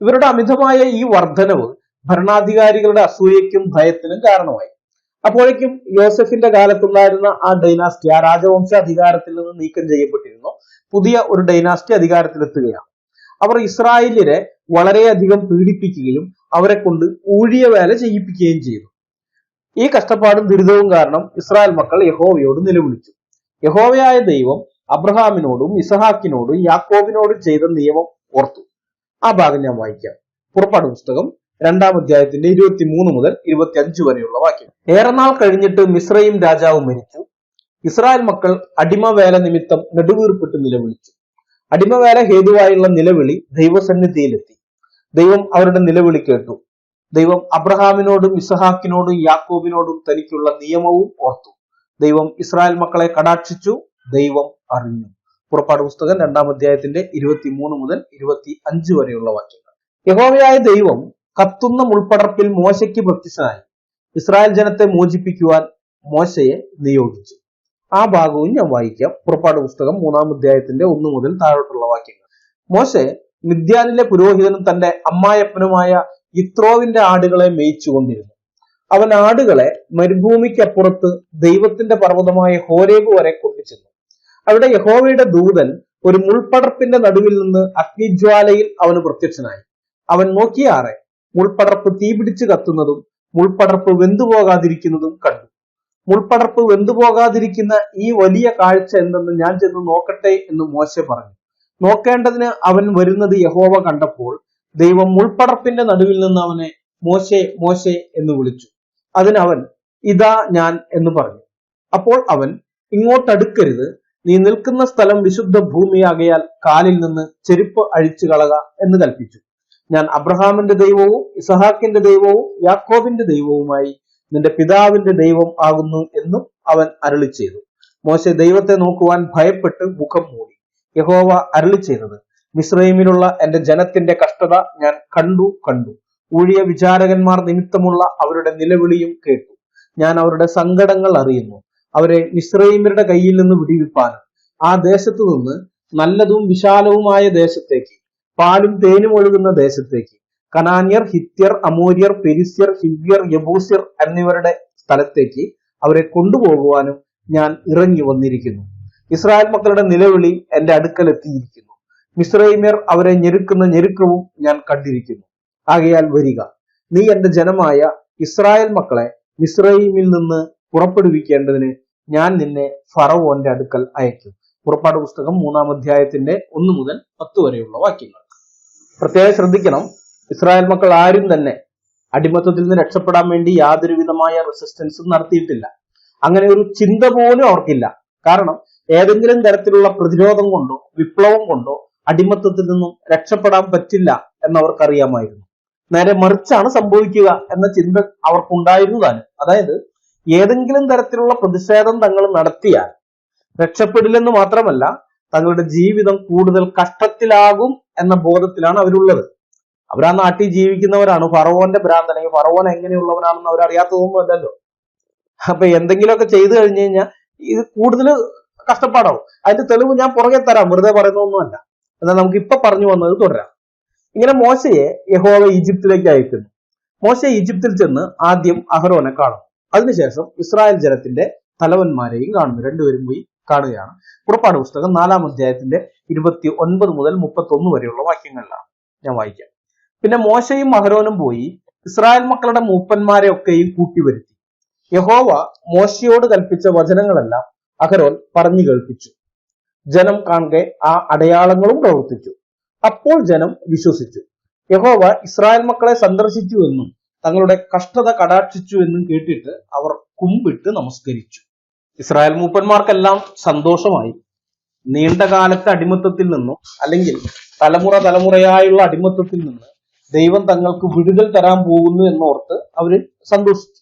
ഇവരുടെ അമിതമായ ഈ വർധനവ് ഭരണാധികാരികളുടെ അസൂയയ്ക്കും ഭയത്തിനും കാരണമായി. അപ്പോഴേക്കും യോസഫിന്റെ കാലത്തുണ്ടായിരുന്ന ആ ഡൈനാസ്റ്റി, ആ രാജവംശ അധികാരത്തിൽ നിന്ന് നീക്കം ചെയ്യപ്പെട്ടിരുന്നു. പുതിയ ഒരു ഡൈനാസ്റ്റി അധികാരത്തിലെത്തുകയാണ്. അവർ ഇസ്രായേലിനെ വളരെയധികം പീഡിപ്പിക്കുകയും അവരെ കൊണ്ട് ഊഴിയ വേല ചെയ്യിപ്പിക്കുകയും ചെയ്തു. ഈ കഷ്ടപ്പാടും ദുരിതവും കാരണം ഇസ്രായേൽ മക്കൾ യഹോവയോട് നിലവിളിച്ചു. യഹോവയായ ദൈവം അബ്രഹാമിനോടും ഇസഹാക്കിനോടും യാക്കോബിനോടും ചെയ്ത നിയമം ഓർത്തു. ആ ഭാഗം ഞാൻ വായിക്കാം. പുറപ്പാട് പുസ്തകം 2-ാം അധ്യായത്തിന്റെ 23 മുതൽ 25 വരെയുള്ള വാക്യം. ഏറെ നാൾ കഴിഞ്ഞിട്ട് മിസ്രയീം രാജാവ് മരിച്ചു. ഇസ്രായേൽ മക്കൾ അടിമവേല നിമിത്തം നെടുവീർപ്പിട്ട് നിലവിളിച്ചു. അടിമവേല ഹേതുവായുള്ള നിലവിളി ദൈവസന്നിധിയിലെത്തി. ദൈവം അവരുടെ നിലവിളി കേട്ടു. ദൈവം അബ്രഹാമിനോടും ഇസഹാക്കിനോടും യാക്കോബിനോടും തനിക്കുള്ള നിയമവും ഓർത്തു. ദൈവം ഇസ്രായേൽ മക്കളെ കടാക്ഷിച്ചു. ദൈവം അറിഞ്ഞു. പുറപ്പാട് പുസ്തകം 2-ാം അധ്യായത്തിന്റെ 23 മുതൽ 25 വരെയുള്ള വാക്യങ്ങൾ. യഹോവയായ ദൈവം കത്തുന്ന മുൾപ്പടർപ്പിൽ മോശയ്ക്ക് പ്രത്യക്ഷനായി ഇസ്രായേൽ ജനത്തെ മോചിപ്പിക്കുവാൻ മോശയെ നിയോഗിച്ചു. ആ ഭാഗവും ഞാൻ വായിക്കാം. പുറപ്പാട് പുസ്തകം 3-ാം അധ്യായത്തിന്റെ 1 മുതൽ താഴോട്ടുള്ള വാക്യങ്ങൾ. മോശെ മിദ്യാനിലെ പുരോഹിതനും തന്റെ അമ്മായപ്പനുമായ യിത്രോവിന്റെ ആടുകളെ മേയിച്ചുകൊണ്ടിരുന്നു. അവൻ ആടുകളെ മരുഭൂമിക്കപ്പുറത്ത് ദൈവത്തിന്റെ പർവ്വതമായ ഹോരേബ് വരെ കൊണ്ടുചെന്നു. അവിടെ യഹോവയുടെ ദൂതൻ ഒരു മുൾപ്പടർപ്പിന്റെ നടുവിൽ നിന്ന് അഗ്നിജ്വാലയിൽ അവന് പ്രത്യക്ഷനായി. അവൻ നോക്കിയാറെ മുൾപ്പടർപ്പ് തീപിടിച്ച് കത്തുന്നതും മുൾപ്പടർപ്പ് വെന്തുപോകാതിരിക്കുന്നതും കണ്ടു. മുൾപ്പടർപ്പ് വെന്തുപോകാതിരിക്കുന്ന ഈ വലിയ കാഴ്ച എന്തെന്ന് ഞാൻ ചെന്ന് നോക്കട്ടെ എന്ന് മോശെ പറഞ്ഞു. നോക്കേണ്ടതിന് അവൻ വരുന്നത് യഹോവ കണ്ടപ്പോൾ ദൈവം മുൾപ്പടർപ്പിന്റെ നടുവിൽ നിന്ന് അവനെ മോശെ മോശെ എന്ന് വിളിച്ചു. അതിനവൻ ഇതാ ഞാൻ എന്ന് പറഞ്ഞു. അപ്പോൾ അവൻ ഇങ്ങോട്ടടുക്കരുത്, നീ നിൽക്കുന്ന സ്ഥലം വിശുദ്ധ ഭൂമിയാകയാൽ കാലിൽ നിന്ന് ചെരുപ്പ് അഴിച്ചു കളക എന്ന് കൽപ്പിച്ചു. ഞാൻ അബ്രഹാമിന്റെ ദൈവവും ഇസഹാക്കിന്റെ ദൈവവും യാക്കോബിന്റെ ദൈവവുമായി നിന്റെ പിതാവിന്റെ ദൈവം ആകുന്നു എന്നും അവൻ അരുളി ചെയ്തു. മോശെ ദൈവത്തെ നോക്കുവാൻ ഭയപ്പെട്ട് മുഖം മൂടി. യഹോവ അരുളി ചെയ്തത്, മിസ്രയീമിലുള്ള എന്റെ ജനത്തിന്റെ കഷ്ടത ഞാൻ കണ്ടു. ഊഴിയ വിചാരകന്മാർ നിമിത്തമുള്ള അവരുടെ നിലവിളിയും കേട്ടു. ഞാൻ അവരുടെ സങ്കടങ്ങൾ അറിയുന്നു. അവരെ മിസ്രയീമ്യരുടെ കയ്യിൽ നിന്ന് വിടുവിപ്പാനും ആ ദേശത്തു നിന്ന് നല്ലതും വിശാലവുമായ ദേശത്തേക്ക്, പാലും തേനും ഒഴുകുന്ന ദേശത്തേക്ക്, കനാന്യർ, ഹിത്യർ, അമോര്യർ, പെരിസ്യർ, ഹിവ്യർ, യബൂസ്യർ എന്നിവരുടെ സ്ഥലത്തേക്ക് അവരെ കൊണ്ടുപോകുവാനും ഞാൻ ഇറങ്ങി വന്നിരിക്കുന്നു. ഇസ്രായേൽ മക്കളുടെ നിലവിളി എന്റെ അടുക്കൽ എത്തിയിരിക്കുന്നു. മിസ്രയീമ്യർ അവരെ ഞെരുക്കുന്ന ഞെരുക്കവും ഞാൻ കണ്ടിരിക്കുന്നു. ആകയാൽ വരിക, നീ എന്റെ ജനമായ ഇസ്രായേൽ മക്കളെ മിസ്രയീമിൽ നിന്ന് പുറപ്പെടുവിക്കേണ്ടതിന് ഞാൻ നിന്നെ ഫറവോന്റെ അടുക്കൽ അയക്കും. പുറപ്പാട് പുസ്തകം 3-ാം അധ്യായത്തിന്റെ 1 മുതൽ 10 വരെയുള്ള വാക്യങ്ങൾ. പ്രത്യേകം ശ്രദ്ധിക്കണം, ഇസ്രായേൽ മക്കൾ ആരും തന്നെ അടിമത്തത്തിൽ നിന്ന് രക്ഷപ്പെടാൻ വേണ്ടി യാതൊരു വിധമായ റെസിസ്റ്റൻസും നടത്തിയിട്ടില്ല. അങ്ങനെ ഒരു ചിന്ത പോലും അവർക്കില്ല. കാരണം ഏതെങ്കിലും തരത്തിലുള്ള പ്രതിരോധം കൊണ്ടോ വിപ്ലവം കൊണ്ടോ അടിമത്തത്തിൽ നിന്നും രക്ഷപ്പെടാൻ പറ്റില്ല എന്നവർക്കറിയാമായിരുന്നു. നേരെ മറിച്ചാണ് സംഭവിക്കുക എന്ന ചിന്ത അവർക്കുണ്ടായിരുന്നതാണ്. അതായത് ഏതെങ്കിലും തരത്തിലുള്ള പ്രതിഷേധം തങ്ങൾ നടത്തിയാൽ രക്ഷപ്പെടില്ലെന്ന് മാത്രമല്ല, തങ്ങളുടെ ജീവിതം കൂടുതൽ കഷ്ടത്തിലാകും എന്ന ബോധത്തിലാണ് അവരുള്ളത്. അവർ ആ നാട്ടിൽ ജീവിക്കുന്നവരാണ്. ഫറവോന്റെ ഭ്രാന്ത് അല്ലെങ്കിൽ ഫറവോൻ എങ്ങനെയുള്ളവനാണെന്ന് അവരറിയാത്തതൊന്നുമല്ലല്ലോ. അപ്പൊ എന്തെങ്കിലുമൊക്കെ ചെയ്തു കഴിഞ്ഞു കഴിഞ്ഞാൽ ഇത് കൂടുതൽ കഷ്ടപ്പാടാവും. അതിന്റെ തെളിവ് ഞാൻ പുറകെ തരാം, വെറുതെ പറയുന്നതൊന്നുമല്ല. എന്നാൽ നമുക്ക് ഇപ്പൊ പറഞ്ഞു വന്നത് തുടരാം. ഇങ്ങനെ മോശയെ യഹോവ ഈജിപ്തിലേക്ക് അയക്കുന്നു. മോശെ ഈജിപ്തിൽ ചെന്ന് ആദ്യം അഹരോനെ കാണുന്നു. അതിനുശേഷം ഇസ്രായേൽ ജനത്തിന്റെ തലവന്മാരെയും കാണുന്നു. രണ്ടുപേരും പോയി കാണുകയാണ്. പുറപ്പാട് പുസ്തകം 4-ാം അധ്യായത്തിന്റെ 29 മുതൽ 31 വരെയുള്ള വാക്യങ്ങളിലാണ് ഞാൻ വായിക്കാം. പിന്നെ മോശയും അഹരോനും പോയി ഇസ്രായേൽ മക്കളുടെ മൂപ്പന്മാരെ ഒക്കെയും കൂട്ടിവരുത്തി. യഹോവ മോശയോട് കൽപ്പിച്ച വചനങ്ങളെല്ലാം അഹരോൻ പറഞ്ഞു കേൾപ്പിച്ചു. ജനം കാണെ ആ അടയാളങ്ങളും പ്രവർത്തിച്ചു. അപ്പോൾ ജനം വിശ്വസിച്ചു. യഹോവ ഇസ്രായേൽ മക്കളെ സന്ദർശിച്ചു എന്നും തങ്ങളുടെ കഷ്ടത കടാക്ഷിച്ചു എന്നും കേട്ടിട്ട് അവർ കുമ്പിട്ട് നമസ്കരിച്ചു. ഇസ്രായേൽ മൂപ്പന്മാർക്കെല്ലാം സന്തോഷമായി. നീണ്ട കാലത്തെ അടിമത്തത്തിൽ നിന്നും അല്ലെങ്കിൽ തലമുറയായുള്ള അടിമത്തത്തിൽ നിന്ന് ദൈവം തങ്ങൾക്ക് വിടുതൽ തരാൻ പോകുന്നു എന്നോർത്ത് അവര് സന്തോഷിച്ചു.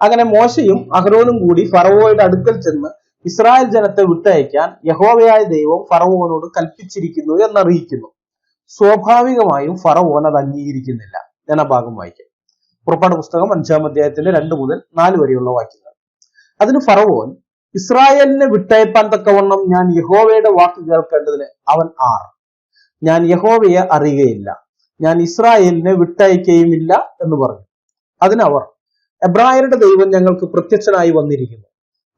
അങ്ങനെ മോശയും അഹരോനും കൂടി ഫറവോയുടെ അടുക്കൽ ചെന്ന് ഇസ്രായേൽ ജനത്തെ വിട്ടയക്കാൻ യഹോവയായ ദൈവം ഫറവോനോട് കൽപ്പിച്ചിരിക്കുന്നു എന്നറിയിക്കുന്നു. സ്വാഭാവികമായും ഫറവോൻ അത് അംഗീകരിക്കുന്നില്ല. ഞാൻ ആ ഭാഗം വായിക്കാം. പുറപ്പാട് പുസ്തകം 5-ാം അധ്യായത്തിന്റെ 2 മുതൽ 4 വരെയുള്ള വാക്യങ്ങൾ. അതിന് ഫറവോൻ, ഇസ്രായേലിനെ വിട്ടയപ്പാൻ തക്കവണ്ണം ഞാൻ യഹോവയുടെ വാക്ക് കേൾക്കേണ്ടതിന് അവൻ ആർ? ഞാൻ യഹോവയെ അറിയുകയില്ല, ഞാൻ ഇസ്രായേലിനെ വിട്ടയക്കുകയുമില്ല എന്ന് പറഞ്ഞു. അതിനവർ, എബ്രായരുടെ ദൈവം ഞങ്ങൾക്ക് പ്രത്യക്ഷനായി വന്നിരിക്കുന്നു.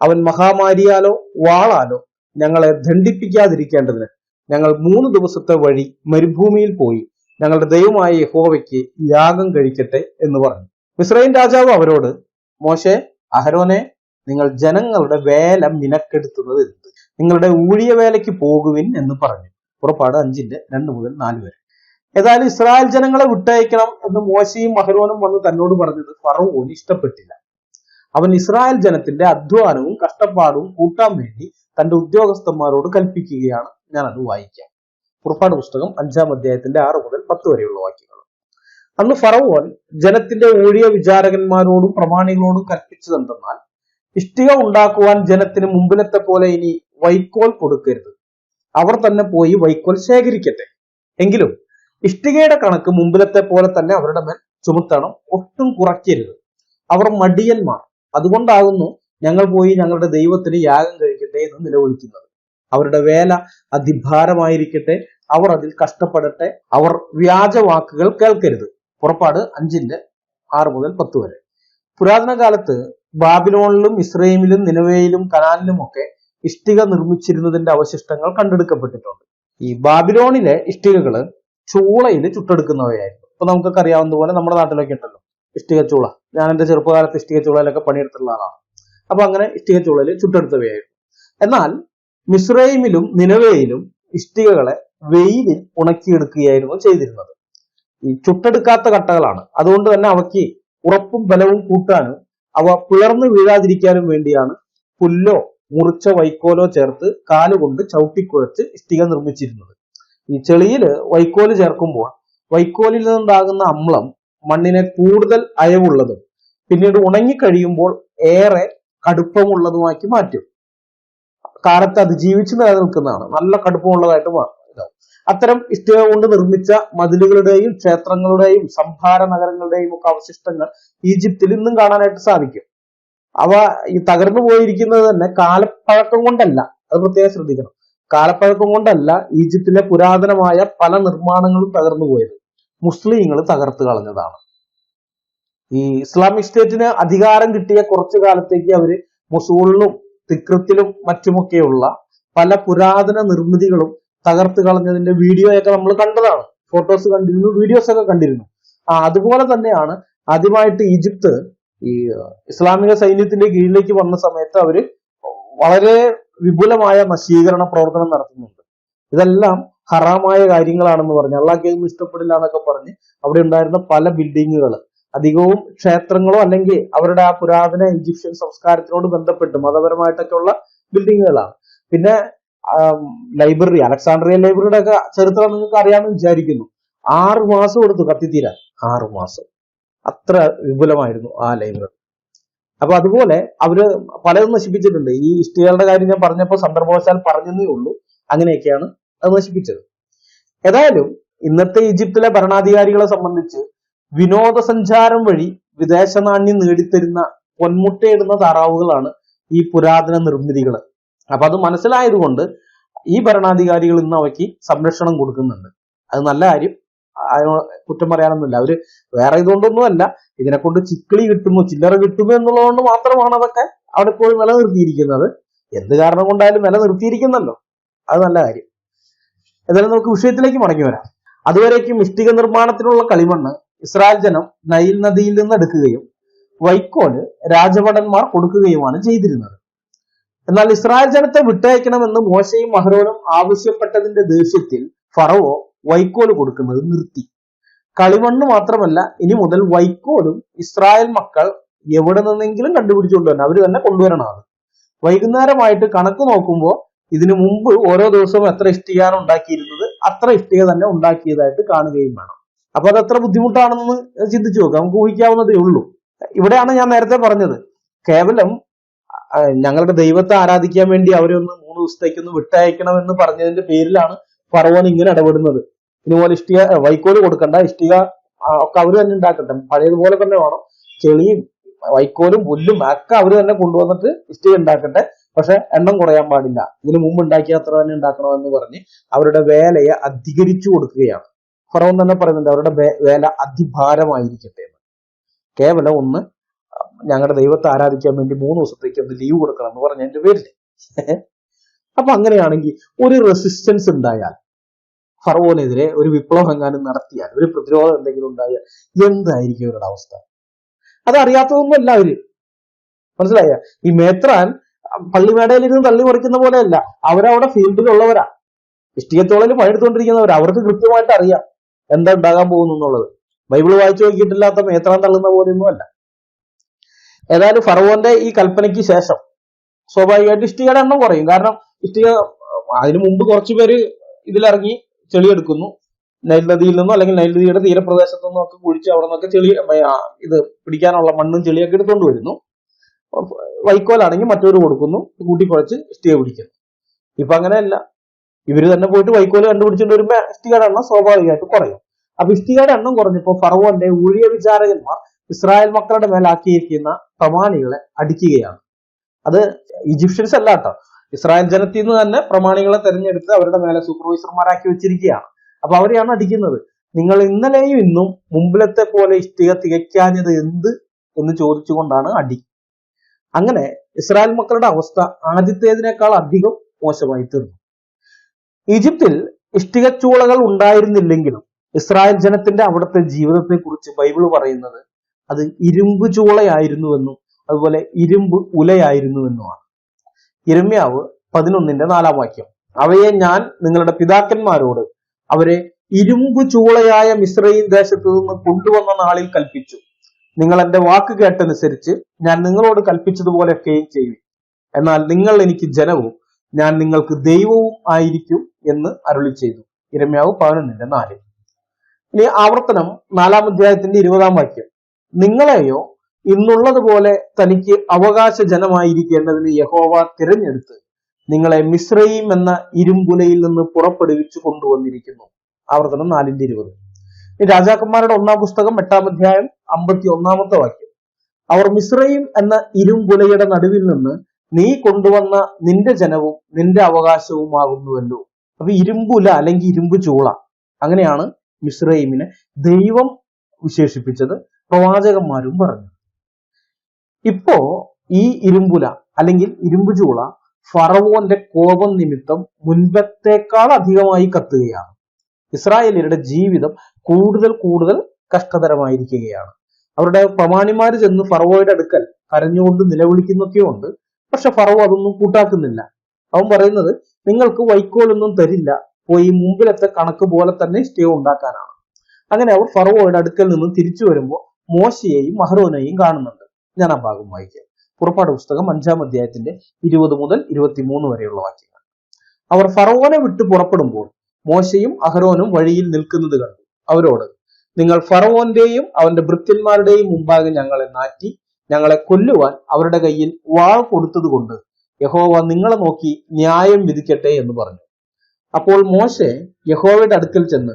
അവൻ മഹാമാരിയാലോ വാളാലോ ഞങ്ങളെ ദണ്ഡിപ്പിക്കാതിരിക്കേണ്ടതിന് ഞങ്ങൾ 3 ദിവസത്തെ വഴി മരുഭൂമിയിൽ പോയി ഞങ്ങളുടെ ദൈവമായ യഹോവയ്ക്ക് യാഗം കഴിക്കട്ടെ എന്ന് പറഞ്ഞു. മിസ്രയീം രാജാവ് അവരോട്, മോശെ, അഹരോനെ, നിങ്ങൾ ജനങ്ങളുടെ വേല മിനക്കെടുത്തുന്നത് എന്ത്? നിങ്ങളുടെ ഊഴിയ വേലയ്ക്ക് പോകുവിൻ എന്ന് പറഞ്ഞു. പുറപ്പാട് 5-2 മുതൽ 4 വരെ. ഏതായാലും ഇസ്രായേൽ ജനങ്ങളെ വിട്ടയക്കണം എന്ന് മോശയും അഹരോനും വന്ന് തന്നോട് പറഞ്ഞത് ഫറവോന് ഇഷ്ടപ്പെട്ടില്ല. അവൻ ഇസ്രായേൽ ജനത്തിന്റെ അധ്വാനവും കഷ്ടപ്പാടും കൂട്ടാൻ വേണ്ടി തന്റെ ഉദ്യോഗസ്ഥന്മാരോട് കൽപ്പിക്കുകയാണ്. ഞാൻ അത് വായിക്കാം. പുറപ്പാട് പുസ്തകം 5-ാം അധ്യായത്തിന്റെ 6 മുതൽ 10 വരെയുള്ള വാക്യങ്ങൾ. അന്ന് ഫറവോൻ ജനത്തിന്റെ ഊഴിയ വിചാരകന്മാരോടും പ്രമാണികളോടും കൽപ്പിച്ചതെന്തെന്നാൽ, ഇഷ്ടിക ഉണ്ടാക്കുവാൻ ജനത്തിന് മുമ്പിലത്തെ പോലെ ഇനി വൈക്കോൽ കൊടുക്കരുത്. അവർ തന്നെ പോയി വൈക്കോൽ ശേഖരിക്കട്ടെ. എങ്കിലും ഇഷ്ടികയുടെ കണക്ക് മുമ്പിലത്തെ പോലെ തന്നെ അവരുടെ മേൽ ചുമത്തണം, ഒട്ടും കുറയ്ക്കരുത്. അവർ മടിയന്മാർ, അതുകൊണ്ടാകുന്നു ഞങ്ങൾ പോയി ഞങ്ങളുടെ ദൈവത്തിന് യാഗം കഴിക്കട്ടെ എന്ന് നിലവിളിക്കുന്നത്. അവരുടെ വേല അതിഭാരമായിരിക്കട്ടെ, അവർ അതിൽ കഷ്ടപ്പെടട്ടെ, അവർ വ്യാജവാക്കുകൾ കേൾക്കരുത്. പുറപ്പാട് 5-6 മുതൽ 10 വരെ. പുരാതന കാലത്ത് ബാബിലോണിലും ഇസ്രയേലിലും നിനവേയിലും കനാനിലും ഒക്കെ ഇഷ്ടിക നിർമ്മിച്ചിരുന്നതിന്റെ അവശിഷ്ടങ്ങൾ കണ്ടെടുക്കപ്പെട്ടിട്ടുണ്ട്. ഈ ബാബിലോണിലെ ഇഷ്ടികകള് ചൂളയിൽ ചുട്ടെടുക്കുന്നവയായിരുന്നു. ഇപ്പൊ നമുക്കൊക്കെ അറിയാവുന്നതുപോലെ നമ്മുടെ നാട്ടിലൊക്കെ ഉണ്ടല്ലോ ഇഷ്ടിക ചൂള. ഞാൻ എന്റെ ചെറുപ്പകാലത്ത് ഇഷ്ടിക ചൂളയിലൊക്കെ പണിയെടുത്തുള്ള ആളാണ്. അപ്പൊ അങ്ങനെ ഇഷ്ടിക ചൂളയിൽ ചുട്ടെടുത്തവയായിരുന്നു. എന്നാൽ മിസ്രൈമിലും നിനവേയിലും ഇഷ്ടികകളെ വെയിലിൽ ഉണക്കിയെടുക്കുകയായിരുന്നു ചെയ്തിരുന്നത്. ഈ ചുട്ടെടുക്കാത്ത കട്ടകളാണ്. അതുകൊണ്ട് തന്നെ അവയ്ക്ക് ഉറപ്പും ബലവും കൂട്ടാനും അവ പിളർന്നു വീഴാതിരിക്കാനും വേണ്ടിയാണ് പുല്ലോ മുറിച്ച വൈക്കോലോ ചേർത്ത് കാലുകൊണ്ട് ചവിട്ടിക്കുഴച്ച് ഇഷ്ടിക നിർമ്മിച്ചിരുന്നത്. ഈ ചെളിയില് വൈക്കോല് ചേർക്കുമ്പോൾ വൈക്കോലിൽ നിന്നുണ്ടാകുന്ന അമ്ലം മണ്ണിനെ കൂടുതൽ അയവുള്ളതും പിന്നീട് ഉണങ്ങിക്കഴിയുമ്പോൾ ഏറെ കടുപ്പമുള്ളതുമാക്കി മാറ്റും. കാലത്ത് അതിജീവിച്ച് നിലനിൽക്കുന്നതാണ്. നല്ല കടുപ്പമുള്ളതായിട്ട് മാറും. അത്തരം ഇഷ്ടിക കൊണ്ട് നിർമ്മിച്ച മതിലുകളുടെയും ക്ഷേത്രങ്ങളുടെയും സംഭാര നഗരങ്ങളുടെയും ഒക്കെ അവശിഷ്ടങ്ങൾ ഈജിപ്തിൽ ഇന്നും കാണാനായിട്ട് സാധിക്കും. അവ ഈ തകർന്നു പോയിരിക്കുന്നത് തന്നെ കാലപ്പഴക്കം കൊണ്ടല്ല. അത് പ്രത്യേകം ശ്രദ്ധിക്കണം. കാലപ്പഴക്കം കൊണ്ടല്ല ഈജിപ്തിലെ പുരാതനമായ പല നിർമ്മാണങ്ങളും തകർന്നു പോയത്. മുസ്ലിങ്ങൾ തകർത്ത് കളഞ്ഞതാണ്. ഈ ഇസ്ലാമിക് സ്റ്റേറ്റിന് അധികാരം കിട്ടിയ കുറച്ചു കാലത്തേക്ക് അവര് മൊസൂളിലും തിക്രത്തിലും മറ്റുമൊക്കെയുള്ള പല പുരാതന നിർമ്മിതികളും തകർത്ത് കളഞ്ഞതിന്റെ വീഡിയോയൊക്കെ നമ്മൾ കണ്ടതാണ്. ഫോട്ടോസ് കണ്ടിരുന്നു, വീഡിയോസ് ഒക്കെ കണ്ടിരുന്നു. അതുപോലെ തന്നെയാണ് ആദ്യമായിട്ട് ഈജിപ്ത് ഈ ഇസ്ലാമിക സൈന്യത്തിന്റെ കീഴിലേക്ക് വന്ന സമയത്ത് അവര് വളരെ വിപുലമായ നശീകരണ പ്രവർത്തനം നടത്തുന്നുണ്ട്. ഇതെല്ലാം ഹറാമായ കാര്യങ്ങളാണെന്ന് പറഞ്ഞ് അള്ളാഹ്ക്കൊന്നും ഇഷ്ടപ്പെടില്ല എന്നൊക്കെ പറഞ്ഞ് അവിടെ ഉണ്ടായിരുന്ന പല ബിൽഡിങ്ങുകൾ അധികവും ക്ഷേത്രങ്ങളോ അല്ലെങ്കിൽ അവരുടെ ആ പുരാതന ഈജിപ്ഷ്യൻ സംസ്കാരത്തിനോട് ബന്ധപ്പെട്ട് മതപരമായിട്ടൊക്കെ ഉള്ള ബിൽഡിങ്ങുകളാണ്. പിന്നെ ലൈബ്രറി, അലക്സാണ്ട്രിയൻ ലൈബ്രറിയുടെ ഒക്കെ ചരിത്രം നിങ്ങൾക്ക് അറിയാമെന്ന് വിചാരിക്കുന്നു. 6 മാസം എടുത്തു കത്തിത്തീരാൻ. 6 മാസം. അത്ര വിപുലമായിരുന്നു ആ ലൈബ്രറി. അപ്പൊ അതുപോലെ അവര് പലതും നശിപ്പിച്ചിട്ടുണ്ട്. ഈ ഇഷ്ടികളുടെ കാര്യം ഞാൻ പറഞ്ഞപ്പോൾ സന്ദർഭവശാൽ പറഞ്ഞതേ ഉള്ളൂ. അങ്ങനെയൊക്കെയാണ് അത് നശിപ്പിച്ചത്. ഏതായാലും ഇന്നത്തെ ഈജിപ്തിലെ ഭരണാധികാരികളെ സംബന്ധിച്ച് വിനോദസഞ്ചാരം വഴി വിദേശ നാണ്യം നേടിത്തരുന്ന പൊന്മുട്ടയിടുന്ന താറാവുകളാണ് ഈ പുരാതന നിർമ്മിതികൾ. അപ്പൊ അത് മനസ്സിലായതുകൊണ്ട് ഈ ഭരണാധികാരികൾ ഇന്ന് അവയ്ക്ക് സംരക്ഷണം കൊടുക്കുന്നുണ്ട്. അത് നല്ല കാര്യം, കുറ്റം പറയാനൊന്നുമില്ല. അവര് വേറെ ഇതുകൊണ്ടൊന്നുമല്ല, ഇതിനെ കൊണ്ട് ചിക്കിളി കിട്ടുമോ ചില്ലറ കിട്ടുമോ എന്നുള്ളതുകൊണ്ട് മാത്രമാണ് അതൊക്കെ അവിടെ പോയി നിലനിർത്തിയിരിക്കുന്നത്. എന്ത് കാരണം കൊണ്ടായാലും നിലനിർത്തിയിരിക്കുന്നല്ലോ, അത് നല്ല കാര്യം. ഏതായാലും നമുക്ക് വിഷയത്തിലേക്ക് മടങ്ങി വരാം. അതുവരേക്കും ഇഷ്ടിക നിർമ്മാണത്തിനുള്ള കളിമണ്ണ് ഇസ്രായേൽ ജനം നൈൽ നദിയിൽ നിന്ന് എടുക്കുകയും വൈക്കോല് രാജഭടന്മാർ കൊടുക്കുകയുമാണ് ചെയ്തിരുന്നത്. എന്നാൽ ഇസ്രായേൽ ജനത്തെ വിട്ടയക്കണമെന്ന് മോശയും അഹരോനും ആവശ്യപ്പെട്ടതിന്റെ ദേഷ്യത്തിൽ ഫറവോ വൈക്കോല് കൊടുക്കുന്നത് നിർത്തി. കളിമണ്ണ് മാത്രമല്ല, ഇനി മുതൽ വൈക്കോലും ഇസ്രായേൽ മക്കൾ എവിടെ നിന്നെങ്കിലും കണ്ടുപിടിച്ചുകൊണ്ട് തന്നെ അവര് തന്നെ കൊണ്ടുവരണമാണ്. വൈകുന്നേരമായിട്ട് കണക്ക് നോക്കുമ്പോൾ ഇതിനു മുമ്പ് ഓരോ ദിവസവും എത്ര ഇഷ്ടികയാണ് ഉണ്ടാക്കിയിരുന്നത് അത്ര ഇഷ്ടിക തന്നെ ഉണ്ടാക്കിയതായിട്ട് കാണുകയും വേണം. അപ്പൊ അത് എത്ര ബുദ്ധിമുട്ടാണെന്ന് ചിന്തിച്ചു നോക്കാം, നമുക്ക് ഊഹിക്കാവുന്നതേ ഉള്ളൂ. ഇവിടെയാണ് ഞാൻ നേരത്തെ പറഞ്ഞത്, കേവലം ഞങ്ങളുടെ ദൈവത്തെ ആരാധിക്കാൻ വേണ്ടി അവരൊന്ന് 3 ദിവസത്തേക്കൊന്ന് വിട്ടയക്കണം എന്ന് പറഞ്ഞതിന്റെ പേരിലാണ് ഫറവോൻ ഇങ്ങനെ ഇടപെടുന്നത്. ഇതുപോലെ ഇഷ്ടിക വൈക്കോല് കൊടുക്കണ്ട, ഇഷ്ടിക ഒക്കെ അവര് തന്നെ ഉണ്ടാക്കട്ടെ, പഴയതുപോലെ തന്നെ വേണം, ചെളിയും വൈക്കോലും പുല്ലും ഒക്കെ അവര് തന്നെ കൊണ്ടുവന്നിട്ട് ഇഷ്ടിക ഉണ്ടാക്കട്ടെ, പക്ഷെ എണ്ണം കുറയാൻ പാടില്ല, ഇതിനു മുമ്പ് ഉണ്ടാക്കിയ അത്ര തന്നെ ഉണ്ടാക്കണമെന്ന് പറഞ്ഞ് അവരുടെ വേലയെ അധികരിച്ചു കൊടുക്കുകയാണ്. ഫറവോൻ തന്നെ പറയുന്നുണ്ട് അവരുടെ വേല അതിഭാരമായിരിക്കട്ടെ എന്ന്. കേവലം ഒന്ന് ഞങ്ങളുടെ ദൈവത്തെ ആരാധിക്കാൻ വേണ്ടി 3 ദിവസത്തേക്ക് ഒന്ന് ലീവ് കൊടുക്കണം എന്ന് പറഞ്ഞതിന്റെ പേരില്. അപ്പൊ അങ്ങനെയാണെങ്കിൽ ഒരു റെസിസ്റ്റൻസ് ഉണ്ടായാൽ, ഫറവോനെതിരെ ഒരു വിപ്ലവം എങ്ങാനും നടത്തിയാൽ, ഒരു പ്രതിരോധം എന്തെങ്കിലും ഉണ്ടായാൽ എന്തായിരിക്കും അവരുടെ അവസ്ഥ? അതറിയാത്തതൊന്നുമല്ല അവര്, മനസ്സിലായ? ഈ മേത്രാൻ പള്ളിമേടയിൽ ഇരുന്ന് തള്ളി മറിക്കുന്ന പോലെയല്ല, അവരവിടെ ഫീൽഡിലുള്ളവരാ, ഇഷ്ടികത്തോളിൽ പണിയെടുത്തുകൊണ്ടിരിക്കുന്നവരാ, അവർക്ക് കൃത്യമായിട്ട് അറിയാം എന്താ ഉണ്ടാകാൻ പോകുന്നു എന്നുള്ളത്. ബൈബിള് വായിച്ചു നോക്കിയിട്ടില്ലാത്ത മേത്രാൻ തള്ളുന്ന പോലെയൊന്നും അല്ല. ഏതായാലും ഫറവോന്റെ ഈ കൽപ്പനയ്ക്ക് ശേഷം സ്വാഭാവികമായിട്ട് ഇഷ്ടികയുടെ എണ്ണം കുറയും. കാരണം ഇഷ്ടിക അതിനു മുമ്പ് കുറച്ചു പേര് ഇതിലിറങ്ങി ചെളിയെടുക്കുന്നു, നൈൽ നദിയിൽ നിന്നോ അല്ലെങ്കിൽ നൈൽ നദിയുടെ തീരപ്രദേശത്തു നിന്നോ ഒക്കെ കുഴിച്ച് അവിടെ നിന്നൊക്കെ ചെളി ഇത് പിടിക്കാനുള്ള മണ്ണും ചെളിയൊക്കെ എടുത്തുകൊണ്ട് വരുന്നു. വൈക്കോലാണെങ്കിൽ മറ്റൊരു കൊടുക്കുന്നു, കൂട്ടിക്കുഴച്ച് ഇഷ്ടിക പിടിക്കുന്നു. ഇപ്പൊ അങ്ങനെയല്ല, ഇവര് തന്നെ പോയിട്ട് വൈക്കോല് കണ്ടുപിടിച്ചിട്ട് വരുമ്പോ ഇഷ്ടികയുടെ എണ്ണം സ്വാഭാവികമായിട്ട് കുറയും. അപ്പൊ ഇഷ്ടികയുടെ എണ്ണം കുറഞ്ഞപ്പോ ഫറവോന്റെ ഊഴിയ വിചാരകന്മാർ ഇസ്രായേൽ മക്കളുടെ മേലാക്കിയിരിക്കുന്ന പ്രമാണികളെ അടിക്കുകയാണ്. അത് ഈജിപ്ഷ്യൻസ് അല്ല കേട്ടോ, ഇസ്രായേൽ ജനത്തിൽ നിന്ന് തന്നെ പ്രമാണികളെ തെരഞ്ഞെടുത്ത് അവരുടെ മേലെ സൂപ്പർവൈസർമാരാക്കി വെച്ചിരിക്കുകയാണ്. അപ്പൊ അവരെയാണ് അടിക്കുന്നത്. നിങ്ങൾ ഇന്നലെയും ഇന്നും മുമ്പിലത്തെ പോലെ ഇഷ്ടിക തികയ്ക്കാഞ്ഞത് എന്ത് എന്ന് ചോദിച്ചുകൊണ്ടാണ് അടി. അങ്ങനെ ഇസ്രായേൽ മക്കളുടെ അവസ്ഥ ആദ്യത്തേതിനേക്കാൾ അധികം മോശമായി തീർന്നു. ഈജിപ്തിൽ ഇഷ്ടികച്ചൂളകൾ ഉണ്ടായിരുന്നില്ലെങ്കിലും ഇസ്രായേൽ ജനത്തിന്റെ അവിടുത്തെ ജീവിതത്തെ കുറിച്ച് ബൈബിൾ പറയുന്നത് അത് ഇരുമ്പ് ചൂളയായിരുന്നുവെന്നും അതുപോലെ ഇരുമ്പ് ഉലയായിരുന്നുവെന്നുമാണ്. യിരെമ്യാവ് 11:4 അവയെ ഞാൻ നിങ്ങളുടെ പിതാക്കന്മാരോട് അവരെ ഇരുമ്പ് ചൂളയായ മിസ്രയീം ദേശത്തു നിന്ന് കൊണ്ടുവന്ന നാളിൽ കൽപ്പിച്ചു. നിങ്ങൾ എന്റെ വാക്ക് കേട്ടനുസരിച്ച് ഞാൻ നിങ്ങളോട് കൽപ്പിച്ചതുപോലെയൊക്കെയും ചെയ്യും. എന്നാൽ നിങ്ങൾ എനിക്ക് ജനവും ഞാൻ നിങ്ങൾക്ക് ദൈവവും ആയിരിക്കും എന്ന് അരുളി ചെയ്തു. യിരെമ്യാവ് 11:4. ഇനി ആവർത്തനം 4-20 നിങ്ങളെയോ ഇന്നുള്ളതുപോലെ തനിക്ക് അവകാശ ജനമായിരിക്കേണ്ടതിന് യഹോവ തിരഞ്ഞെടുത്ത് നിങ്ങളെ മിസ്രയീം എന്ന ഇരുമ്പുലയിൽ നിന്ന് പുറപ്പെടുവിച്ചു കൊണ്ടുവന്നിരിക്കുന്നു. ആവർത്തനം 4:20. രാജാക്കന്മാരുടെ 1-ാം പുസ്തകം 8-ാം അധ്യായം 51 അവർ മിസ്രയീം എന്ന ഇരുമ്പുലയുടെ നടുവിൽ നിന്ന് നീ കൊണ്ടുവന്ന നിന്റെ ജനവും നിന്റെ അവകാശവുമാകുന്നുവല്ലോ. അപ്പൊ ഇരുമ്പുല അല്ലെങ്കിൽ ഇരുമ്പ് ചൂള, അങ്ങനെയാണ് മിസ്രയീമിനെ ദൈവം വിശേഷിപ്പിച്ചത്, പ്രവാചകന്മാരും പറഞ്ഞു. ഇപ്പോ ഈ ഇരുമ്പുല അല്ലെങ്കിൽ ഇരുമ്പ് ചൂള ഫറവോന്റെ കോപം നിമിത്തം മുൻപത്തേക്കാൾ അധികമായി കത്തുകയാണ്. ഇസ്രായേലിയരുടെ ജീവിതം കൂടുതൽ കൂടുതൽ കഷ്ടതരമായിരിക്കുകയാണ്. അവരുടെ പ്രമാണിമാര് ചെന്ന് ഫറവോയുടെ അടുക്കൽ കരഞ്ഞുകൊണ്ട് നിലവിളിക്കുന്നൊക്കെയുണ്ട്. പക്ഷെ ഫറവോ അതൊന്നും കൂട്ടാക്കുന്നില്ല. അവൻ പറയുന്നത് നിങ്ങൾക്ക് വൈക്കോലൊന്നും തരില്ല, പോയി മുമ്പിലത്തെ കണക്ക് പോലെ തന്നെ ഇഷ്ടിക ഉണ്ടാക്കാനാണ്. അങ്ങനെ അവർ ഫറവോയുടെ അടുക്കൽ നിന്ന് തിരിച്ചു വരുമ്പോൾ മോശയെയും അഹരോനെയും കാണുന്നുണ്ട്. ഞാൻ ആ ഭാഗം വായിക്കാം. പുറപ്പാട് പുസ്തകം 5-ാം അധ്യായത്തിന്റെ 20 മുതൽ 23 വരെയുള്ള വാക്യങ്ങൾ. അവർ ഫറവോനെ വിട്ട് പുറപ്പെടുമ്പോൾ മോശയും അഹരോനും വഴിയിൽ നിൽക്കുന്നത് കണ്ടു. അവരോട് നിങ്ങൾ ഫറവോന്റെയും അവന്റെ ഭൃത്യന്മാരുടെയും മുമ്പാകെ ഞങ്ങളെ നാറ്റി ഞങ്ങളെ കൊല്ലുവാൻ അവരുടെ കയ്യിൽ വാൾ കൊടുത്തത് കൊണ്ട് യഹോവ നിങ്ങളെ നോക്കി ന്യായം വിധിക്കട്ടെ എന്ന് പറഞ്ഞു. അപ്പോൾ മോശെ യഹോവയുടെ അടുക്കൽ ചെന്ന്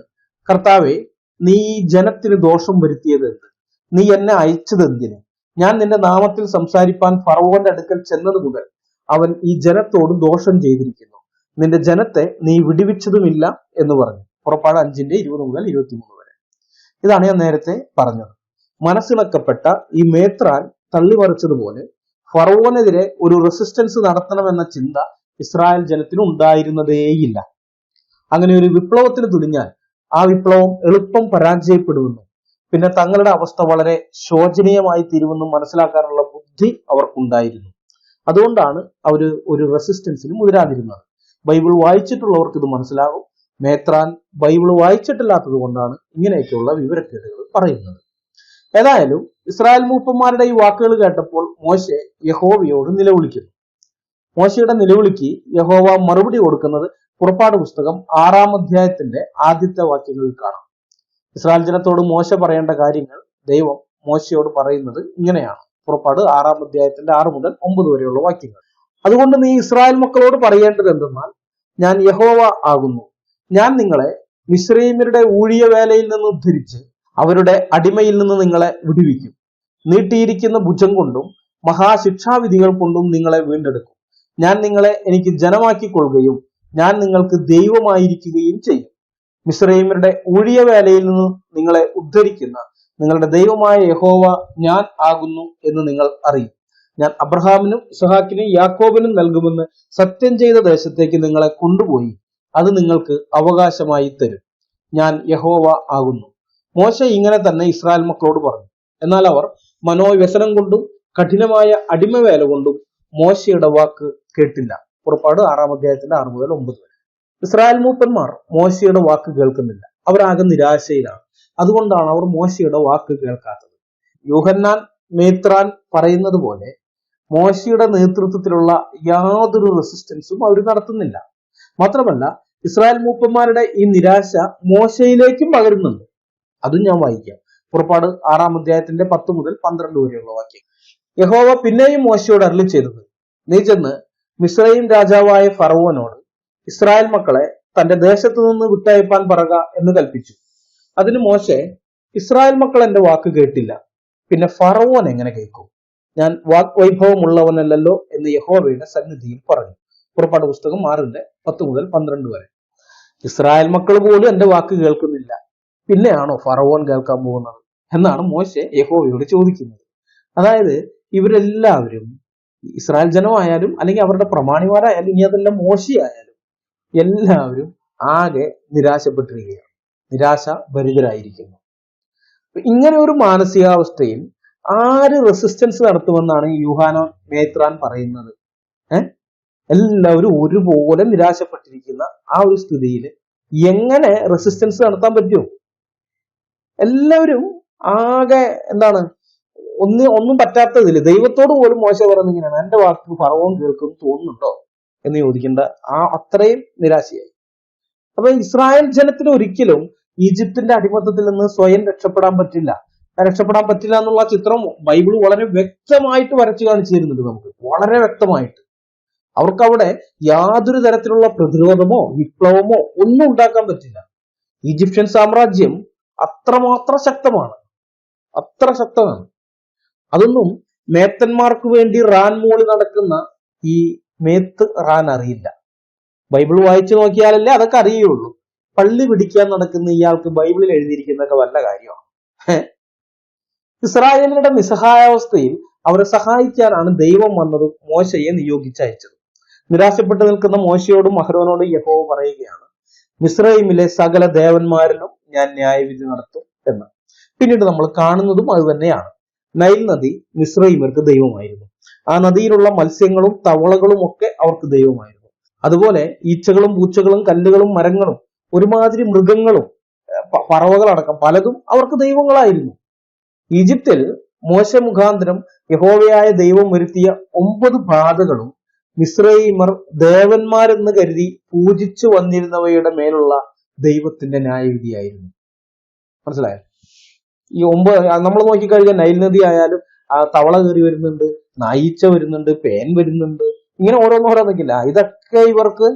കർത്താവെ, നീ ഈ ജനത്തിന് ദോഷം വരുത്തിയത് എന്ത്? നീ എന്നെ അയച്ചത് എന്തിന്? ഞാൻ നിന്റെ നാമത്തിൽ സംസാരിപ്പാൻ ഫറവോന്റെ അടുക്കൽ ചെന്നത് മുതൽ അവൻ ഈ ജനത്തോട് ദോഷം ചെയ്തിരിക്കുന്നു. നിന്റെ ജനത്തെ നീ വിടുവിച്ചതുമില്ല എന്ന് പറഞ്ഞു. പുറപ്പാട് 5:20 മുതൽ 23 വരെ. ഇതാണ് ഞാൻ നേരത്തെ പറഞ്ഞത്. മനസ്സിളക്കപ്പെട്ട ഈ മേത്രാൻ തള്ളിമറിച്ചതുപോലെ ഫറവോനെതിരെ ഒരു റെസിസ്റ്റൻസ് നടത്തണമെന്ന ചിന്ത ഇസ്രായേൽ ജനത്തിന് ഉണ്ടായിരുന്നതേയില്ല. അങ്ങനെ ഒരു വിപ്ലവത്തിന് തുനിഞ്ഞാൽ ആ വിപ്ലവം എളുപ്പം പരാജയപ്പെടുമെന്നും പിന്നെ തങ്ങളുടെ അവസ്ഥ വളരെ ശോചനീയമായി തീരുമെന്നും മനസ്സിലാക്കാനുള്ള ബുദ്ധി അവർക്കുണ്ടായിരുന്നു. അതുകൊണ്ടാണ് അവര് ഒരു റെസിസ്റ്റൻസിന് മുതിരാതിരുന്നത്. ബൈബിൾ വായിച്ചിട്ടുള്ളവർക്ക് ഇത് മനസ്സിലാകും. മേത്രാൻ ബൈബിൾ വായിച്ചിട്ടില്ലാത്തത് കൊണ്ടാണ് ഇങ്ങനെയൊക്കെയുള്ള വിവരക്കേടുകൾ പറയുന്നത്. ഏതായാലും ഇസ്രായേൽ മൂപ്പന്മാരുടെ ഈ വാക്കുകൾ കേട്ടപ്പോൾ മോശെ യഹോവയോട് നിലവിളിക്കുന്നു. മോശയുടെ നിലവിളിക്ക് യഹോവ മറുപടി കൊടുക്കുന്നത് പുറപ്പാട് പുസ്തകം 6-ാം അധ്യായത്തിന്റെ ആദ്യത്തെ വാക്യങ്ങളിൽ കാണാം. ഇസ്രായേൽ ജനത്തോട് മോശ പറയേണ്ട കാര്യങ്ങൾ ദൈവം മോശയോട് പറയുന്നത് ഇങ്ങനെയാണ്. പുറപ്പാട് 6-ാം അധ്യായത്തിന്റെ 6 മുതൽ 9 വരെയുള്ള വാക്യങ്ങൾ. അതുകൊണ്ട് നീ ഇസ്രായേൽ മക്കളോട് പറയേണ്ടത് എന്തെന്നാൽ, ഞാൻ യഹോവ ആകുന്നു. ഞാൻ നിങ്ങളെ മിസ്രയീമ്യരുടെ ഊഴിയ വേലയിൽ നിന്ന് ഉദ്ധരിച്ച് അവരുടെ അടിമയിൽ നിന്ന് നിങ്ങളെ വിടുവിക്കും. നീട്ടിയിരിക്കുന്ന ഭുജം കൊണ്ടും മഹാശിക്ഷാവിധികൾ കൊണ്ടും നിങ്ങളെ വീണ്ടെടുക്കും. ഞാൻ നിങ്ങളെ എനിക്ക് ജനമാക്കിക്കൊള്ളുകയും ഞാൻ നിങ്ങൾക്ക് ദൈവമായിരിക്കുകയും ചെയ്യും. മിസ്രയീമ്യരുടെ ഊഴിയ വേലയിൽ നിന്ന് നിങ്ങളെ ഉദ്ധരിക്കുന്ന നിങ്ങളുടെ ദൈവമായ യഹോവ ഞാൻ ആകുന്നു എന്ന് നിങ്ങൾ അറിയും. ഞാൻ അബ്രഹാമിനും ഇസ്ഹാക്കിനും യാക്കോബിനും നൽകുമെന്ന് സത്യം ചെയ്ത ദേശത്തേക്ക് നിങ്ങളെ കൊണ്ടുപോയി അത് നിങ്ങൾക്ക് അവകാശമായി തരും. ഞാൻ യഹോവ ആകുന്നു. മോശ ഇങ്ങനെ തന്നെ ഇസ്രായേൽ മക്കളോട് പറഞ്ഞു. എന്നാൽ അവർ മനോവ്യസനം കൊണ്ടും കഠിനമായ അടിമവേല കൊണ്ടും മോശയുടെ വാക്ക് കേട്ടില്ല. പുറപ്പാട് 6-ാം അധ്യായത്തിന്റെ 6 മുതൽ 9 വരെ. ഇസ്രായേൽ മൂപ്പന്മാർ മോശയുടെ വാക്ക് കേൾക്കുന്നില്ല. അവരാകെ നിരാശയിലാണ്. അതുകൊണ്ടാണ് അവർ മോശയുടെ വാക്ക് കേൾക്കാത്തത്. യോഹന്നാൻ മേത്രാൻ പറയുന്നത് പോലെ മോശയുടെ നേതൃത്വത്തിലുള്ള യാതൊരു റെസിസ്റ്റൻസും അവർ നടത്തുന്നില്ല. മാത്രമല്ല, ഇസ്രായേൽ മൂപ്പന്മാരുടെ ഈ നിരാശ മോശയിലേക്കും പകരുന്നുണ്ട്. അതും ഞാൻ വായിക്കാം. പുറപ്പാട് 6-ാം അധ്യായത്തിന്റെ 10 മുതൽ 12 വരെയുള്ള വാക്യം. യഹോവ പിന്നെയും മോശയോട് അരുളി ചെയ്തത്, നീ ചെന്ന് മിസ്രയീം രാജാവായ ഫറവോനോട് ഇസ്രായേൽ മക്കളെ തന്റെ ദേശത്തു നിന്ന് വിട്ടയപ്പാൻ പറക എന്ന് കൽപ്പിച്ചു. അതിന് മോശെ, ഇസ്രായേൽ മക്കൾ എന്റെ വാക്ക് കേട്ടില്ല, പിന്നെ ഫറവോൻ എങ്ങനെ കേൾക്കും? ഞാൻ വാഗ്വൈഭവമുള്ളവനല്ലോ എന്ന് യഹോവയുടെ സന്നിധിയിൽ പറഞ്ഞു. പുറപ്പാട് പുസ്തകം 6-ന്റെ 10 മുതൽ 12 വരെ. ഇസ്രായേൽ മക്കൾ പോലും എന്റെ വാക്ക് കേൾക്കുന്നില്ല, പിന്നെയാണോ ഫറവോൻ കേൾക്കാൻ പോകുന്നത് എന്നാണ് മോശെ യഹോവയോട് ചോദിക്കുന്നത്. അതായത് ഇവരെല്ലാവരും, ഇസ്രായേൽ ജനമായാലും അല്ലെങ്കിൽ അവരുടെ പ്രമാണിമാരായാലും ഇനി അതെല്ലാം മോശയായാലും എല്ലാവരും ആകെ നിരാശപ്പെട്ടിരിക്കുകയാണ്, നിരാശഭരിതരായിരിക്കുന്നു. ഇങ്ങനെ ഒരു മാനസികാവസ്ഥയിൽ ആര് റെസിസ്റ്റൻസ് നടത്തുമെന്നാണ് യോഹന്നാൻ മേത്രാൻ പറയുന്നത്? എല്ലാവരും ഒരുപോലെ നിരാശപ്പെട്ടിരിക്കുന്ന ആ ഒരു സ്ഥിതിയിൽ എങ്ങനെ റെസിസ്റ്റൻസ് നടത്താൻ പറ്റുമോ? എല്ലാവരും ആകെ എന്താണ്, ഒന്നും പറ്റാത്തതിൽ ദൈവത്തോട് പോലും മോശ പറഞ്ഞിങ്ങനെയാണ്, എന്റെ വാക്ക് ഫറവോൻ കേൾക്കും തോന്നുന്നുണ്ടോ എന്ന് ചോദിക്കേണ്ട അത്രയും നിരാശയായി. അപ്പൊ ഇസ്രായേൽ ജനത്തിന് ഒരിക്കലും ഈജിപ്തിന്റെ അടിമത്തത്തിൽ നിന്ന് സ്വയം രക്ഷപ്പെടാൻ പറ്റില്ല എന്നുള്ള ചിത്രം ബൈബിൾ വളരെ വ്യക്തമായിട്ട് വരച്ചു കാണിച്ചു തരുന്നുണ്ട് നമുക്ക്, വളരെ വ്യക്തമായിട്ട്. അവർക്കവിടെ യാതൊരു തരത്തിലുള്ള പ്രതിരോധമോ വിപ്ലവമോ ഒന്നും ഉണ്ടാക്കാൻ പറ്റില്ല. ഈജിപ്ഷ്യൻ സാമ്രാജ്യം അത്രമാത്രം ശക്തമാണ്. അതൊന്നും മേത്തന്മാർക്ക് വേണ്ടി റാൻ മൂളി നടക്കുന്ന ഈ മേത്ത് റാൻ അറിയില്ല. ബൈബിൾ വായിച്ചു നോക്കിയാലല്ലേ അതൊക്കെ അറിയുള്ളൂ. പള്ളി പിടിക്കാൻ നടക്കുന്ന ഇയാൾക്ക് ബൈബിളിൽ എഴുതിയിരിക്കുന്നതൊക്കെ വല്ല കാര്യമാണ്. ഇസ്രായേലിന്റെ നിസ്സഹായാവസ്ഥയിൽ അവരെ സഹായിക്കാനാണ് ദൈവം വന്നതും മോശയെ നിയോഗിച്ചയച്ചത്. നിരാശപ്പെട്ടു നിൽക്കുന്ന മോശയോടും അഹരോനോടും യഹോവ പറയുകയാണ്, മിസ്രയീമിലെ സകല ദേവന്മാരിലും ഞാൻ ന്യായവിധി നടത്തും എന്ന്. പിന്നീട് നമ്മൾ കാണുന്നതും അത് തന്നെയാണ്. നൈൽ നദി മിസ്രയീമ്യർക്ക് ദൈവമായിരുന്നു. ആ നദിയിലുള്ള മത്സ്യങ്ങളും തവളകളും ഒക്കെ അവർക്ക് ദൈവമായിരുന്നു. അതുപോലെ ഈച്ചകളും പൂച്ചകളും കല്ലുകളും മരങ്ങളും ഒരുമാതിരി മൃഗങ്ങളും പറവകളടക്കം പലതും അവർക്ക് ദൈവങ്ങളായിരുന്നു. ഈജിപ്തിൽ മോശ മുഖാന്തരം യഹോവയായ ദൈവം വരുത്തിയ 9 ബാധകളും മിസ്രയീമർ ദേവന്മാരെന്ന് കരുതി പൂജിച്ചു വന്നിരുന്നവയുടെ മേലുള്ള ദൈവത്തിന്റെ ന്യായവിധിയായിരുന്നു. മനസ്സിലായോ? ഈ 9 നമ്മൾ നോക്കിക്കഴിഞ്ഞാൽ നൈൽ നദി ആയാലും തവള കയറി വരുന്നുണ്ട്, നായിച്ച വരുന്നുണ്ട്, പേൻ വരുന്നുണ്ട്, ഇങ്ങനെ ഓരോന്നോരോന്നൊക്കില്ല. ഇതൊക്കെ ഇവർക്ക്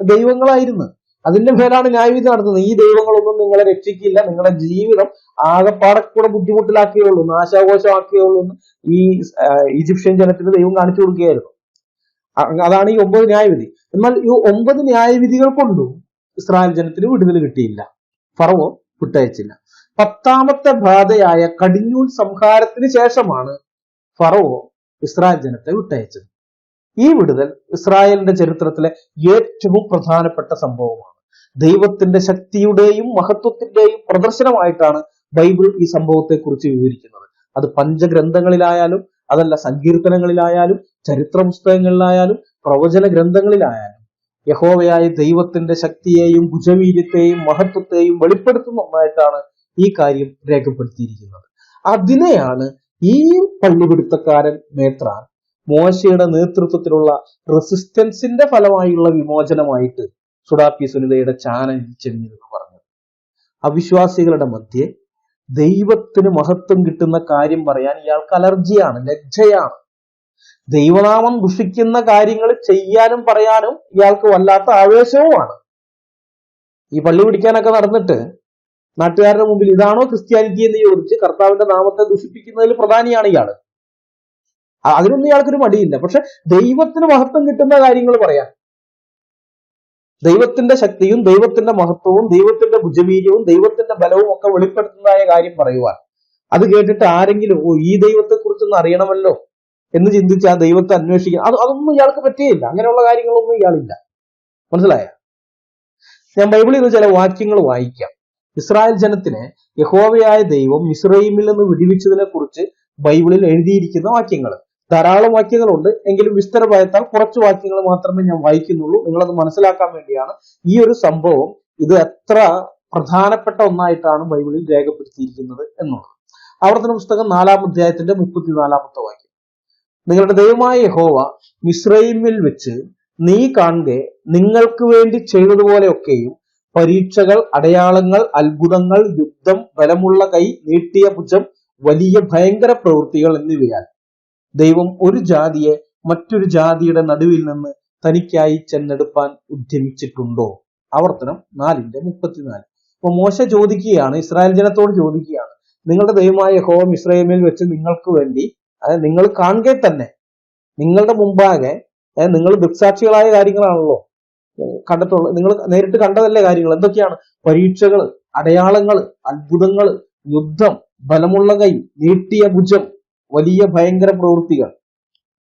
ദൈവങ്ങളായിരുന്നു. അതിന്റെ മേലാണ് ന്യായവിധി നടത്തുന്നത്. ഈ ദൈവങ്ങളൊന്നും നിങ്ങളെ രക്ഷിക്കില്ല, നിങ്ങളുടെ ജീവിതം ആകെപ്പാടെ കൂടെ ബുദ്ധിമുട്ടിലാക്കിയുള്ളൂ, നാശാഘോഷമാക്കിയുള്ളൂ എന്ന് ഈ ഈജിപ്ഷ്യൻ ജനത്തിന് ദൈവം കാണിച്ചു കൊടുക്കുകയായിരുന്നു. അതാണ് ഈ 9 ന്യായവിധി. എന്നാൽ ഈ 9 ന്യായവിധികൾ കൊണ്ടും ഇസ്രായേൽ ജനത്തിന് വിടുതൽ കിട്ടിയില്ല. ഫറവോൻ വിട്ടയച്ചില്ല. 10ാമത്തെ ബാധയായ കടിഞ്ഞൂൽ സംഹാരത്തിന് ശേഷമാണ് ഫറവോ ഇസ്രായേൽ ജനത്തെ വിട്ടയച്ചത്. ഈ വിടുതൽ ഇസ്രായേലിന്റെ ചരിത്രത്തിലെ ഏറ്റവും പ്രധാനപ്പെട്ട സംഭവമാണ്. ദൈവത്തിന്റെ ശക്തിയുടെയും മഹത്വത്തിന്റെയും പ്രദർശനമായിട്ടാണ് ബൈബിൾ ഈ സംഭവത്തെ കുറിച്ച് വിവരിക്കുന്നത്. അത് പഞ്ചഗ്രന്ഥങ്ങളിലായാലും അതല്ല സങ്കീർത്തനങ്ങളിലായാലും ചരിത്ര പുസ്തകങ്ങളിലായാലും പ്രവചന ഗ്രന്ഥങ്ങളിലായാലും യഹോവയായ ദൈവത്തിന്റെ ശക്തിയെയും ഭുജവീര്യത്തെയും മഹത്വത്തെയും വെളിപ്പെടുത്തുന്ന ഒന്നായിട്ടാണ് ഈ കാര്യം രേഖപ്പെടുത്തിയിരിക്കുന്നത്. അതിനെയാണ് ഈ പള്ളിപിടുത്തക്കാരൻ മേത്രാൻ മോശയുടെ നേതൃത്വത്തിലുള്ള റെസിസ്റ്റൻസിന്റെ ഫലമായുള്ള വിമോചനമായിട്ട് സുഡാപ്പി സുനിതയുടെ ചാനലിൽ ചെന്നിരുന്നു പറഞ്ഞത്. അവിശ്വാസികളുടെ മധ്യേ ദൈവത്തിന് മഹത്വം കിട്ടുന്ന കാര്യം പറയാൻ ഇയാൾക്ക് അലർജിയാണ്, ലജ്ജയാണ്. ദൈവനാമം ദുഷിക്കുന്ന കാര്യങ്ങൾ ചെയ്യാനും പറയാനും ഇയാൾക്ക് വല്ലാത്ത ആവേശവുമാണ്. ഈ പള്ളി പിടിക്കാനൊക്കെ നടന്നിട്ട് നാട്ടുകാരുടെ മുമ്പിൽ ഇതാണോ ക്രിസ്ത്യാനിറ്റി എന്ന് ചോദിച്ച് കർത്താവിന്റെ നാമത്തെ ദുഷിപ്പിക്കുന്നതിൽ പ്രധാനിയാണ് ഇയാള്. അതിനൊന്നും ഇയാൾക്കൊരു മടിയില്ല. പക്ഷെ ദൈവത്തിന് മഹത്വം കിട്ടുന്ന കാര്യങ്ങൾ പറയാൻ, ദൈവത്തിന്റെ ശക്തിയും ദൈവത്തിന്റെ മഹത്വവും ദൈവത്തിന്റെ ഭുജവീര്യവും ദൈവത്തിന്റെ ബലവും ഒക്കെ വെളിപ്പെടുത്തുന്നതായ കാര്യം പറയുവാൻ, അത് കേട്ടിട്ട് ആരെങ്കിലും ഈ ദൈവത്തെ കുറിച്ചൊന്ന് അറിയണമല്ലോ എന്ന് ചിന്തിച്ച് ആ ദൈവത്തെ അന്വേഷിക്കുക, അതൊന്നും ഇയാൾക്ക് പറ്റുകയില്ല. അങ്ങനെയുള്ള കാര്യങ്ങളൊന്നും ഇയാളില്ല. മനസ്സിലായ? ഞാൻ ബൈബിളിൽ നിന്ന് ചില വാക്യങ്ങൾ വായിക്കാം. ഇസ്രായേൽ ജനത്തിനെ യഹോവയായ ദൈവം മിസ്രയീമിൽ നിന്ന് വിടുവിച്ചതിനെ കുറിച്ച് ബൈബിളിൽ എഴുതിയിരിക്കുന്ന വാക്യങ്ങൾ ധാരാളം വാക്യങ്ങളുണ്ട്. എങ്കിലും വിസ്തരഭയത്താൽ കുറച്ച് വാക്യങ്ങൾ മാത്രമേ ഞാൻ വായിക്കുന്നുള്ളൂ. നിങ്ങളത് മനസ്സിലാക്കാൻ വേണ്ടിയാണ് ഈ ഒരു സംഭവം, ഇത് എത്ര പ്രധാനപ്പെട്ട ഒന്നായിട്ടാണ് ബൈബിളിൽ രേഖപ്പെടുത്തിയിരിക്കുന്നത് എന്നുള്ളത്. ആവർത്തന പുസ്തകം 4-ാം അധ്യായത്തിന്റെ 34-ാമത്തെ വാക്യം. നിങ്ങളുടെ ദൈവമായ യഹോവ മിസ്രയീമിൽ വെച്ച് നീ കാണുക നിങ്ങൾക്ക് വേണ്ടി ചെയ്തതുപോലെയൊക്കെയും പരീക്ഷകൾ, അടയാളങ്ങൾ, അത്ഭുതങ്ങൾ, യുദ്ധം, ബലമുള്ള കൈ, നീട്ടിയ ഭുജം, വലിയ ഭയങ്കര പ്രവൃത്തികൾ എന്നിവയാൽ ദൈവം ഒരു ജാതിയെ മറ്റൊരു ജാതിയുടെ നടുവിൽ നിന്ന് തനിക്കായി ചെന്നെടുപ്പാൻ ഉദ്യമിച്ചിട്ടുണ്ടോ? ആവർത്തനം 4:34. അപ്പൊ മോശ ചോദിക്കുകയാണ്, ഇസ്രായേൽ ജനത്തോട് ചോദിക്കുകയാണ്, നിങ്ങളുടെ ദൈവമായ യഹോവ മിസ്രയീമിൽ വെച്ച് നിങ്ങൾക്ക് വേണ്ടി, അതായത് നിങ്ങൾ കാണുക തന്നെ, നിങ്ങളുടെ മുമ്പാകെ, നിങ്ങൾ ദൃക്സാക്ഷികളായ കാര്യങ്ങളാണല്ലോ കണ്ടിട്ടുള്ളത്, നിങ്ങൾ നേരിട്ട് കണ്ടതല്ലേ കാര്യങ്ങൾ. എന്തൊക്കെയാണ്? പരീക്ഷകൾ, അടയാളങ്ങൾ, അത്ഭുതങ്ങൾ, യുദ്ധം, ബലമുള്ള കൈ, നീട്ടിയ ഭുജം, വലിയ ഭയങ്കര പ്രവൃത്തികൾ.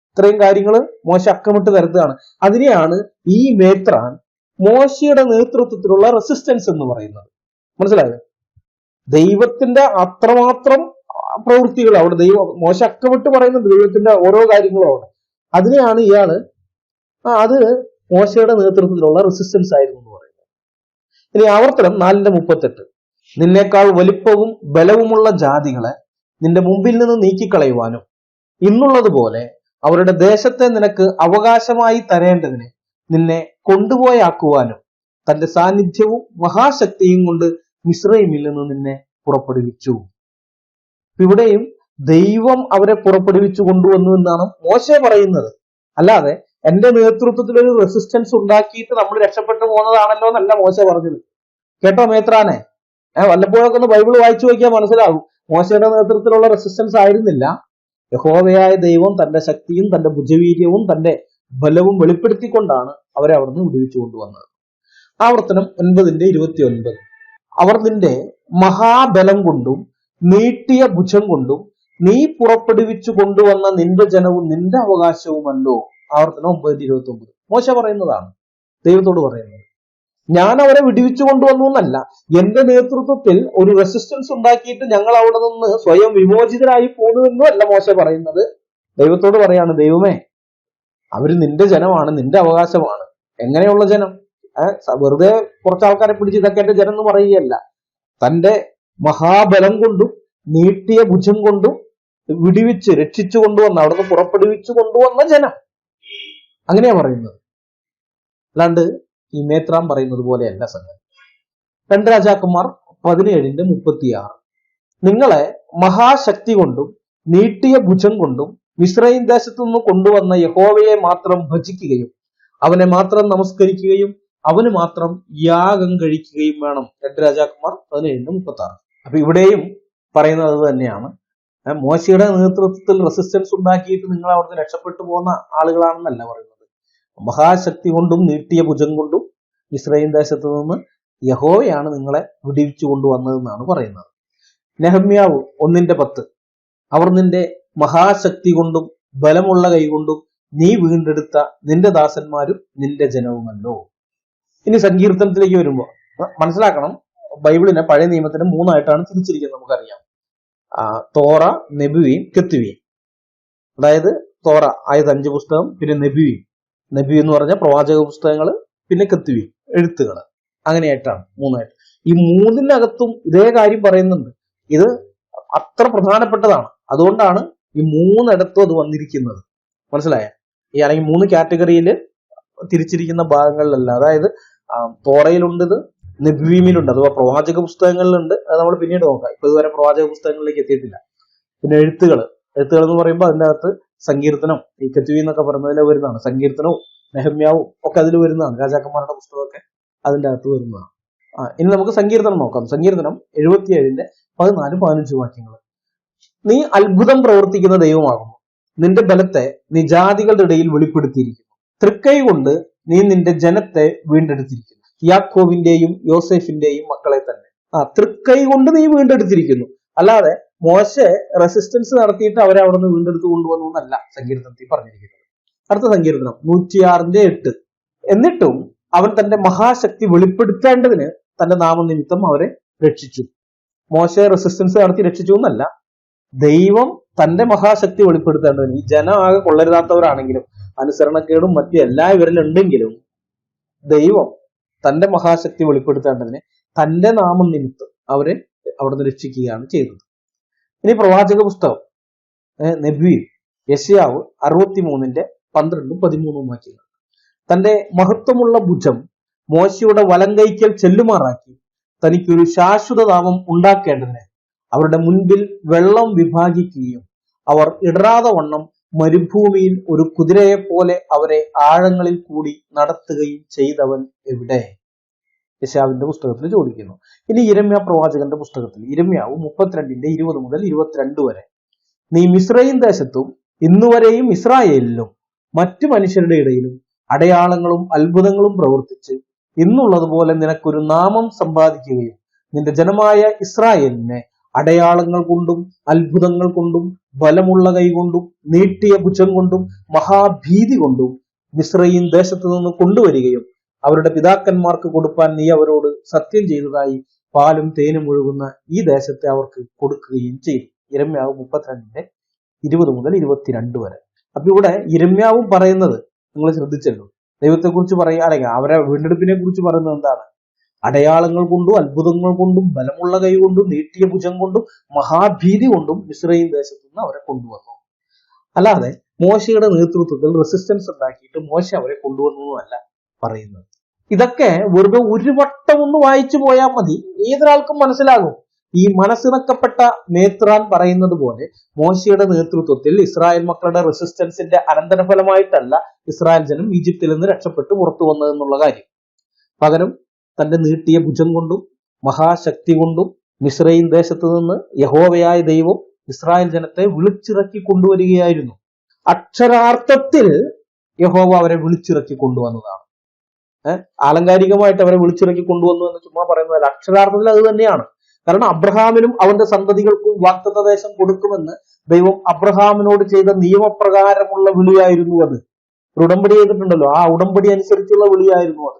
ഇത്രയും കാര്യങ്ങൾ മോശ അക്കമിട്ട് തരുന്നതാണ്. അതിനെയാണ് ഈ മേത്രാൻ മോശയുടെ നേതൃത്വത്തിലുള്ള റെസിസ്റ്റൻസ് എന്ന് പറയുന്നത്. മനസ്സിലായത്? ദൈവത്തിന്റെ അത്രമാത്രം പ്രവൃത്തികൾ അവിടെ മോശ അക്കമിട്ട് പറയുന്നുണ്ട്, ദൈവത്തിന്റെ ഓരോ കാര്യങ്ങളും അവിടെ. അതിനെയാണ് ഇയാള് അത് മോശയുടെ നേതൃത്വത്തിലുള്ള റെസിസ്റ്റൻസ് ആയിരുന്നു എന്ന് പറയുന്നത്. ഇനി ആവർത്തനം 4:38. നിന്നേക്കാൾ വലിപ്പവും ബലവുമുള്ള ജാതികളെ നിന്റെ മുമ്പിൽ നിന്ന് നീക്കിക്കളയുവാനും ഇന്നുള്ളതുപോലെ അവരുടെ ദേശത്തെ നിനക്ക് അവകാശമായി തരേണ്ടതിന് നിന്നെ കൊണ്ടുപോയാക്കുവാനും തന്റെ സാന്നിധ്യവും മഹാശക്തിയും കൊണ്ട് മിസ്രയീമിൽ നിന്ന് നിന്നെ പുറപ്പെടുവിച്ചു. ഇവിടെയും ദൈവം അവരെ പുറപ്പെടുവിച്ചു കൊണ്ടുവന്നു എന്നാണ് മോശ പറയുന്നത്. അല്ലാതെ എന്റെ നേതൃത്വത്തിൽ ഒരു റെസിസ്റ്റൻസ് ഉണ്ടാക്കിയിട്ട് നമ്മൾ രക്ഷപ്പെട്ടു പോകുന്നതാണല്ലോ എന്നല്ല മോശ പറഞ്ഞത്. കേട്ടോ മേത്രാനെ? വല്ലപ്പോഴൊക്കെ ഒന്ന് ബൈബിൾ വായിച്ചു നോക്കിയാൽ മനസ്സിലാവും. മോശയുടെ നേതൃത്വത്തിലുള്ള റെസിസ്റ്റൻസ് ആയിരുന്നില്ല. യഹോവയായ ദൈവം തന്റെ ശക്തിയും തന്റെ ഭുജവീര്യവും തന്റെ ബലവും വെളിപ്പെടുത്തിക്കൊണ്ടാണ് അവരെ അവിടുന്ന് വിടുവിച്ചു കൊണ്ടുവന്നത്. ആവർത്തനം 9:29. അവർ നിന്റെ മഹാബലം കൊണ്ടും നീട്ടിയ ഭുജം കൊണ്ടും നീ പുറപ്പെടുവിച്ചു കൊണ്ടുവന്ന നിന്റെ ജനവും നിന്റെ അവകാശവുമല്ലോ. ആവർത്തനം 9:29. മോശ പറയുന്നതാണ്, ദൈവത്തോട് പറയുന്നത്. ഞാൻ അവരെ വിടുവിച്ചു കൊണ്ടുവന്നു എന്നല്ല, എന്റെ നേതൃത്വത്തിൽ ഒരു റെസിസ്റ്റൻസ് ഉണ്ടാക്കിയിട്ട് ഞങ്ങൾ അവിടെ നിന്ന് സ്വയം വിമോചിതരായി പോകുന്നുവെന്നും അല്ല മോശ പറയുന്നത്. ദൈവത്തോട് പറയാണ്, ദൈവമേ, അവര് നിന്റെ ജനമാണ്, നിന്റെ അവകാശമാണ്. എങ്ങനെയുള്ള ജനം? വെറുതെ കുറച്ച് ആൾക്കാരെ പിടിച്ച് ഇതൊക്കെ എന്റെ ജനം എന്ന് പറയുകയല്ല. തന്റെ മഹാബലം കൊണ്ടും നീട്ടിയ ഭുജം കൊണ്ടും വിടുവിച്ച് രക്ഷിച്ചു കൊണ്ടുവന്ന, അവിടുന്ന് പുറപ്പെടുവിച്ചു കൊണ്ടുവന്ന ജനം. അങ്ങനെയാ പറയുന്നത്. അല്ലാണ്ട് ഈ മേത്രാൻ പറയുന്നത് പോലെയല്ല സംഗതി. 2 രാജാക്കന്മാർ 17:36. നിങ്ങളെ മഹാശക്തി കൊണ്ടും നീട്ടിയ ഭുജം കൊണ്ടും മിസ്രയീം ദേശത്തു നിന്ന് കൊണ്ടുവന്ന യഹോവയെ മാത്രം ഭജിക്കുകയും അവനെ മാത്രം നമസ്കരിക്കുകയും അവന് മാത്രം യാഗം കഴിക്കുകയും വേണം. 2 രാജാക്കന്മാർ 17:36. അപ്പൊ ഇവിടെയും പറയുന്നത് അത് തന്നെയാണ്. മോശയുടെ നേതൃത്വത്തിൽ റെസിസ്റ്റൻസ് ഉണ്ടാക്കിയിട്ട് നിങ്ങൾ അവിടുന്ന് രക്ഷപ്പെട്ടു പോകുന്ന ആളുകളാണെന്നല്ല പറയുന്നത്. മഹാശക്തി കൊണ്ടും നീട്ടിയ ഭുജം കൊണ്ടും ഇസ്രായേൽ ദേശത്തു നിന്ന് യഹോവയാണ് നിങ്ങളെ വിടുവിച്ചു കൊണ്ടുവന്നതെന്നാണ് പറയുന്നത്. നെഹമ്യാവ് 1:10. അവർ നിന്റെ മഹാശക്തി കൊണ്ടും ബലമുള്ള കൈകൊണ്ടും നീ വീണ്ടെടുത്ത നിന്റെ ദാസന്മാരും നിന്റെ ജനവുമല്ലോ. ഇനി സങ്കീർത്തനത്തിലേക്ക് വരുമ്പോൾ മനസ്സിലാക്കണം, ബൈബിളിനെ പഴയ നിയമത്തിന് 3ആയിട്ടാണ് തിരിച്ചിരിക്കുന്നത്. നമുക്കറിയാം, തോറ, നെബുവീം, കെത്തുവീം. അതായത് തോറ ആയത് 5 പുസ്തകം, പിന്നെ നെബുവീം, നബി എന്ന് പറഞ്ഞ പ്രവാചക പുസ്തകങ്ങൾ, പിന്നെ കെത്തുവീം എഴുത്തുകൾ. അങ്ങനെയായിട്ടാണ് 3ആയിട്ട്. ഈ 3-നകത്തും ഇതേ കാര്യം പറയുന്നുണ്ട്. ഇത് അത്ര പ്രധാനപ്പെട്ടതാണ്. അതുകൊണ്ടാണ് ഈ 3 അത് വന്നിരിക്കുന്നത്. മനസ്സിലായ? ഈ അല്ലെങ്കിൽ 3 കാറ്റഗറിയിൽ തിരിച്ചിരിക്കുന്ന ഭാഗങ്ങളിലല്ല. അതായത് തോറയിലുണ്ട്, നെബുവീമിലുണ്ട്, അഥവാ പ്രവാചക പുസ്തകങ്ങളിലുണ്ട്. അത് നമ്മൾ പിന്നീട് നോക്കാം. ഇപ്പൊ ഇതുവരെ പ്രവാചക പുസ്തകങ്ങളിലേക്ക് എത്തിയിട്ടില്ല. പിന്നെ എഴുത്തുകൾ എന്ന് പറയുമ്പോൾ അതിൻ്റെ അകത്ത് സങ്കീർത്തനം, ഈ കെത്തുവി എന്നൊക്കെ പറയുന്നതിൽ വരുന്നതാണ്. സങ്കീർത്തനവും നെഹമ്യാവും ഒക്കെ അതിൽ വരുന്നതാണ്. രാജാക്കന്മാരുടെ പുസ്തകമൊക്കെ അതിൻ്റെ അകത്ത് വരുന്നതാണ്. ഇനി നമുക്ക് സങ്കീർത്തനം നോക്കാം. സങ്കീർത്തനം 77:14-15 വാക്യങ്ങൾ. നീ അത്ഭുതം പ്രവർത്തിക്കുന്ന ദൈവമാകുന്നു. നിന്റെ ബലത്തെ നീ ജാതികളുടെ ഇടയിൽ വെളിപ്പെടുത്തിയിരിക്കുന്നു. തൃക്കൈ കൊണ്ട് നീ നിന്റെ ജനത്തെ വീണ്ടെടുത്തിരിക്കുന്നു, യാക്കോബിന്റെയും യോസേഫിന്റെയും മക്കളെ തന്നെ. തൃക്കൈ കൊണ്ട് നീ വീണ്ടെടുത്തിരിക്കുന്നു. അല്ലാതെ മോശെ റെസിസ്റ്റൻസ് നടത്തിയിട്ട് അവരെ അവിടെ നിന്ന് വീണ്ടെടുത്ത് കൊണ്ടുവന്നു എന്നല്ല സങ്കീർത്തനത്തിൽ പറഞ്ഞിരിക്കുന്നത്. അടുത്ത സങ്കീർത്തനം 106:8. എന്നിട്ടും അവൻ തന്റെ മഹാശക്തി വെളിപ്പെടുത്തേണ്ടതിന് തന്റെ നാമനിമിത്തം അവരെ രക്ഷിച്ചു. മോശെ റെസിസ്റ്റൻസ് നടത്തി രക്ഷിച്ചു എന്നല്ല, ദൈവം തന്റെ മഹാശക്തി വെളിപ്പെടുത്തേണ്ടതിന്. ഈ ജനം ആകെ കൊള്ളരുതാത്തവരാണെങ്കിലും അനുസരണക്കേടും മറ്റു എല്ലാ ഇവരിലുണ്ടെങ്കിലും ദൈവം തന്റെ മഹാശക്തി വെളിപ്പെടുത്തേണ്ടതിന് തന്റെ നാമം നിമിത്തം അവരെ അവിടുന്ന് രക്ഷിക്കുകയാണ് ചെയ്തത്. ഇനി പ്രവാചക പുസ്തകം നെബുവീം യെശയ്യാവ് 63:12-13 വാക്യങ്ങൾ. തന്റെ മഹത്വമുള്ള ഭുജം മോശയുടെ വലങ്കൈക്കൽ ചെല്ലുമാറാക്കി തനിക്കൊരു ശാശ്വത നാമം ഉണ്ടാക്കേണ്ടതിന് അവരുടെ മുൻപിൽ വെള്ളം വിഭാഗിക്കുകയും അവർ ഇടറാതെ വണ്ണം മരുഭൂമിയിൽ ഒരു കുതിരയെ പോലെ അവരെ ആഴങ്ങളിൽ കൂടി നടത്തുകയും ചെയ്തവൻ എവിടെ? യെശയ്യാവിന്റെ പുസ്തകത്തിൽ ചോദിക്കുന്നു. ഇനി യിരെമ്യാ പ്രവാചകന്റെ പുസ്തകത്തിൽ യിരെമ്യാവ് 32:20-22 വരെ. നീ മിസ്രയീം ദേശത്തും ഇന്നുവരെയും ഇസ്രായേലിലും മറ്റു മനുഷ്യരുടെ ഇടയിലും അടയാളങ്ങളും അത്ഭുതങ്ങളും പ്രവർത്തിച്ച് ഇന്നുള്ളതുപോലെ നിനക്കൊരു നാമം സമ്പാദിക്കുകയും നിന്റെ ജനമായ ഇസ്രായേലിനെ അടയാളങ്ങൾ കൊണ്ടും അത്ഭുതങ്ങൾ കൊണ്ടും ബലമുള്ള കൈ കൊണ്ടും നീട്ടിയ ഭുജം കൊണ്ടും മഹാഭീതി കൊണ്ടും മിസ്രയീം ദേശത്തു നിന്ന് കൊണ്ടുവരികയും അവരുടെ പിതാക്കന്മാർക്ക് കൊടുപ്പാൻ നീ അവരോട് സത്യം ചെയ്തതായി പാലും തേനും ഒഴുകുന്ന ഈ ദേശത്തെ അവർക്ക് കൊടുക്കുകയും ചെയ്തു. യിരെമ്യാവ് 32:20-22 വരെ. അപ്പൊ ഇവിടെ യിരെമ്യാവും പറയുന്നത് നിങ്ങൾ ശ്രദ്ധിച്ചല്ലോ, ദൈവത്തെക്കുറിച്ച് പറയുകയാണെങ്കിൽ അവരെ വീണ്ടെടുപ്പിനെ കുറിച്ച് പറയുന്നത് എന്താണ്? അടയാളങ്ങൾ കൊണ്ടും അത്ഭുതങ്ങൾ കൊണ്ടും ബലമുള്ള കൈ കൊണ്ടും നീട്ടിയ ഭുജം കൊണ്ടും മഹാഭീതി കൊണ്ടും മിസ്രയീം ദേശത്തു നിന്ന് അവരെ കൊണ്ടുവന്നു. അല്ലാതെ മോശയുടെ നേതൃത്വത്തിൽ റെസിസ്റ്റൻസ് ഉണ്ടാക്കിയിട്ട് മോശ അവരെ കൊണ്ടുവന്നല്ല പറയുന്നത്. ഇതൊക്കെ വെറുതെ ഒരു വട്ടം ഒന്ന് വായിച്ചു പോയാൽ മതി, ഏതൊരാൾക്കും മനസ്സിലാകും. ഈ മനസ്സിണക്കപ്പെട്ട മേത്രാൻ പറയുന്നത് പോലെ മോശയുടെ നേതൃത്വത്തിൽ ഇസ്രായേൽ മക്കളുടെ റെസിസ്റ്റൻസിന്റെ അനന്തരഫലമായിട്ടല്ല ഇസ്രായേൽ ജനം ഈജിപ്തിൽ നിന്ന് രക്ഷപ്പെട്ട് പുറത്തു വന്നതെന്നുള്ള കാര്യം. പകരം തന്റെ നീട്ടിയ ഭുജം കൊണ്ടും മഹാശക്തി കൊണ്ടും മിസ്രയീം ദേശത്ത് നിന്ന് യഹോവയായ ദൈവം ഇസ്രായേൽ ജനത്തെ വിളിച്ചിറക്കി കൊണ്ടുവരികയായിരുന്നു. അക്ഷരാർത്ഥത്തിൽ യഹോവ അവരെ വിളിച്ചിറക്കി കൊണ്ടുവന്നതാണ്. ആലങ്കാരികമായിട്ട് അവരെ വിളിച്ചിറക്കി കൊണ്ടുവന്നു എന്ന് ചുമ്മാ പറയുന്നതല്ല, അക്ഷരാർത്ഥത്തിൽ അത് തന്നെയാണ്. കാരണം അബ്രഹാമിനും അവന്റെ സന്തതികൾക്കും വാഗ്ദത്ത ദേശം കൊടുക്കുമെന്ന് ദൈവം അബ്രഹാമിനോട് ചെയ്ത നിയമപ്രകാരമുള്ള വിളിയായിരുന്നു അത്. ഒരു ഉടമ്പടി ചെയ്തിട്ടുണ്ടല്ലോ, ആ ഉടമ്പടി അനുസരിച്ചുള്ള വിളിയായിരുന്നു അത്.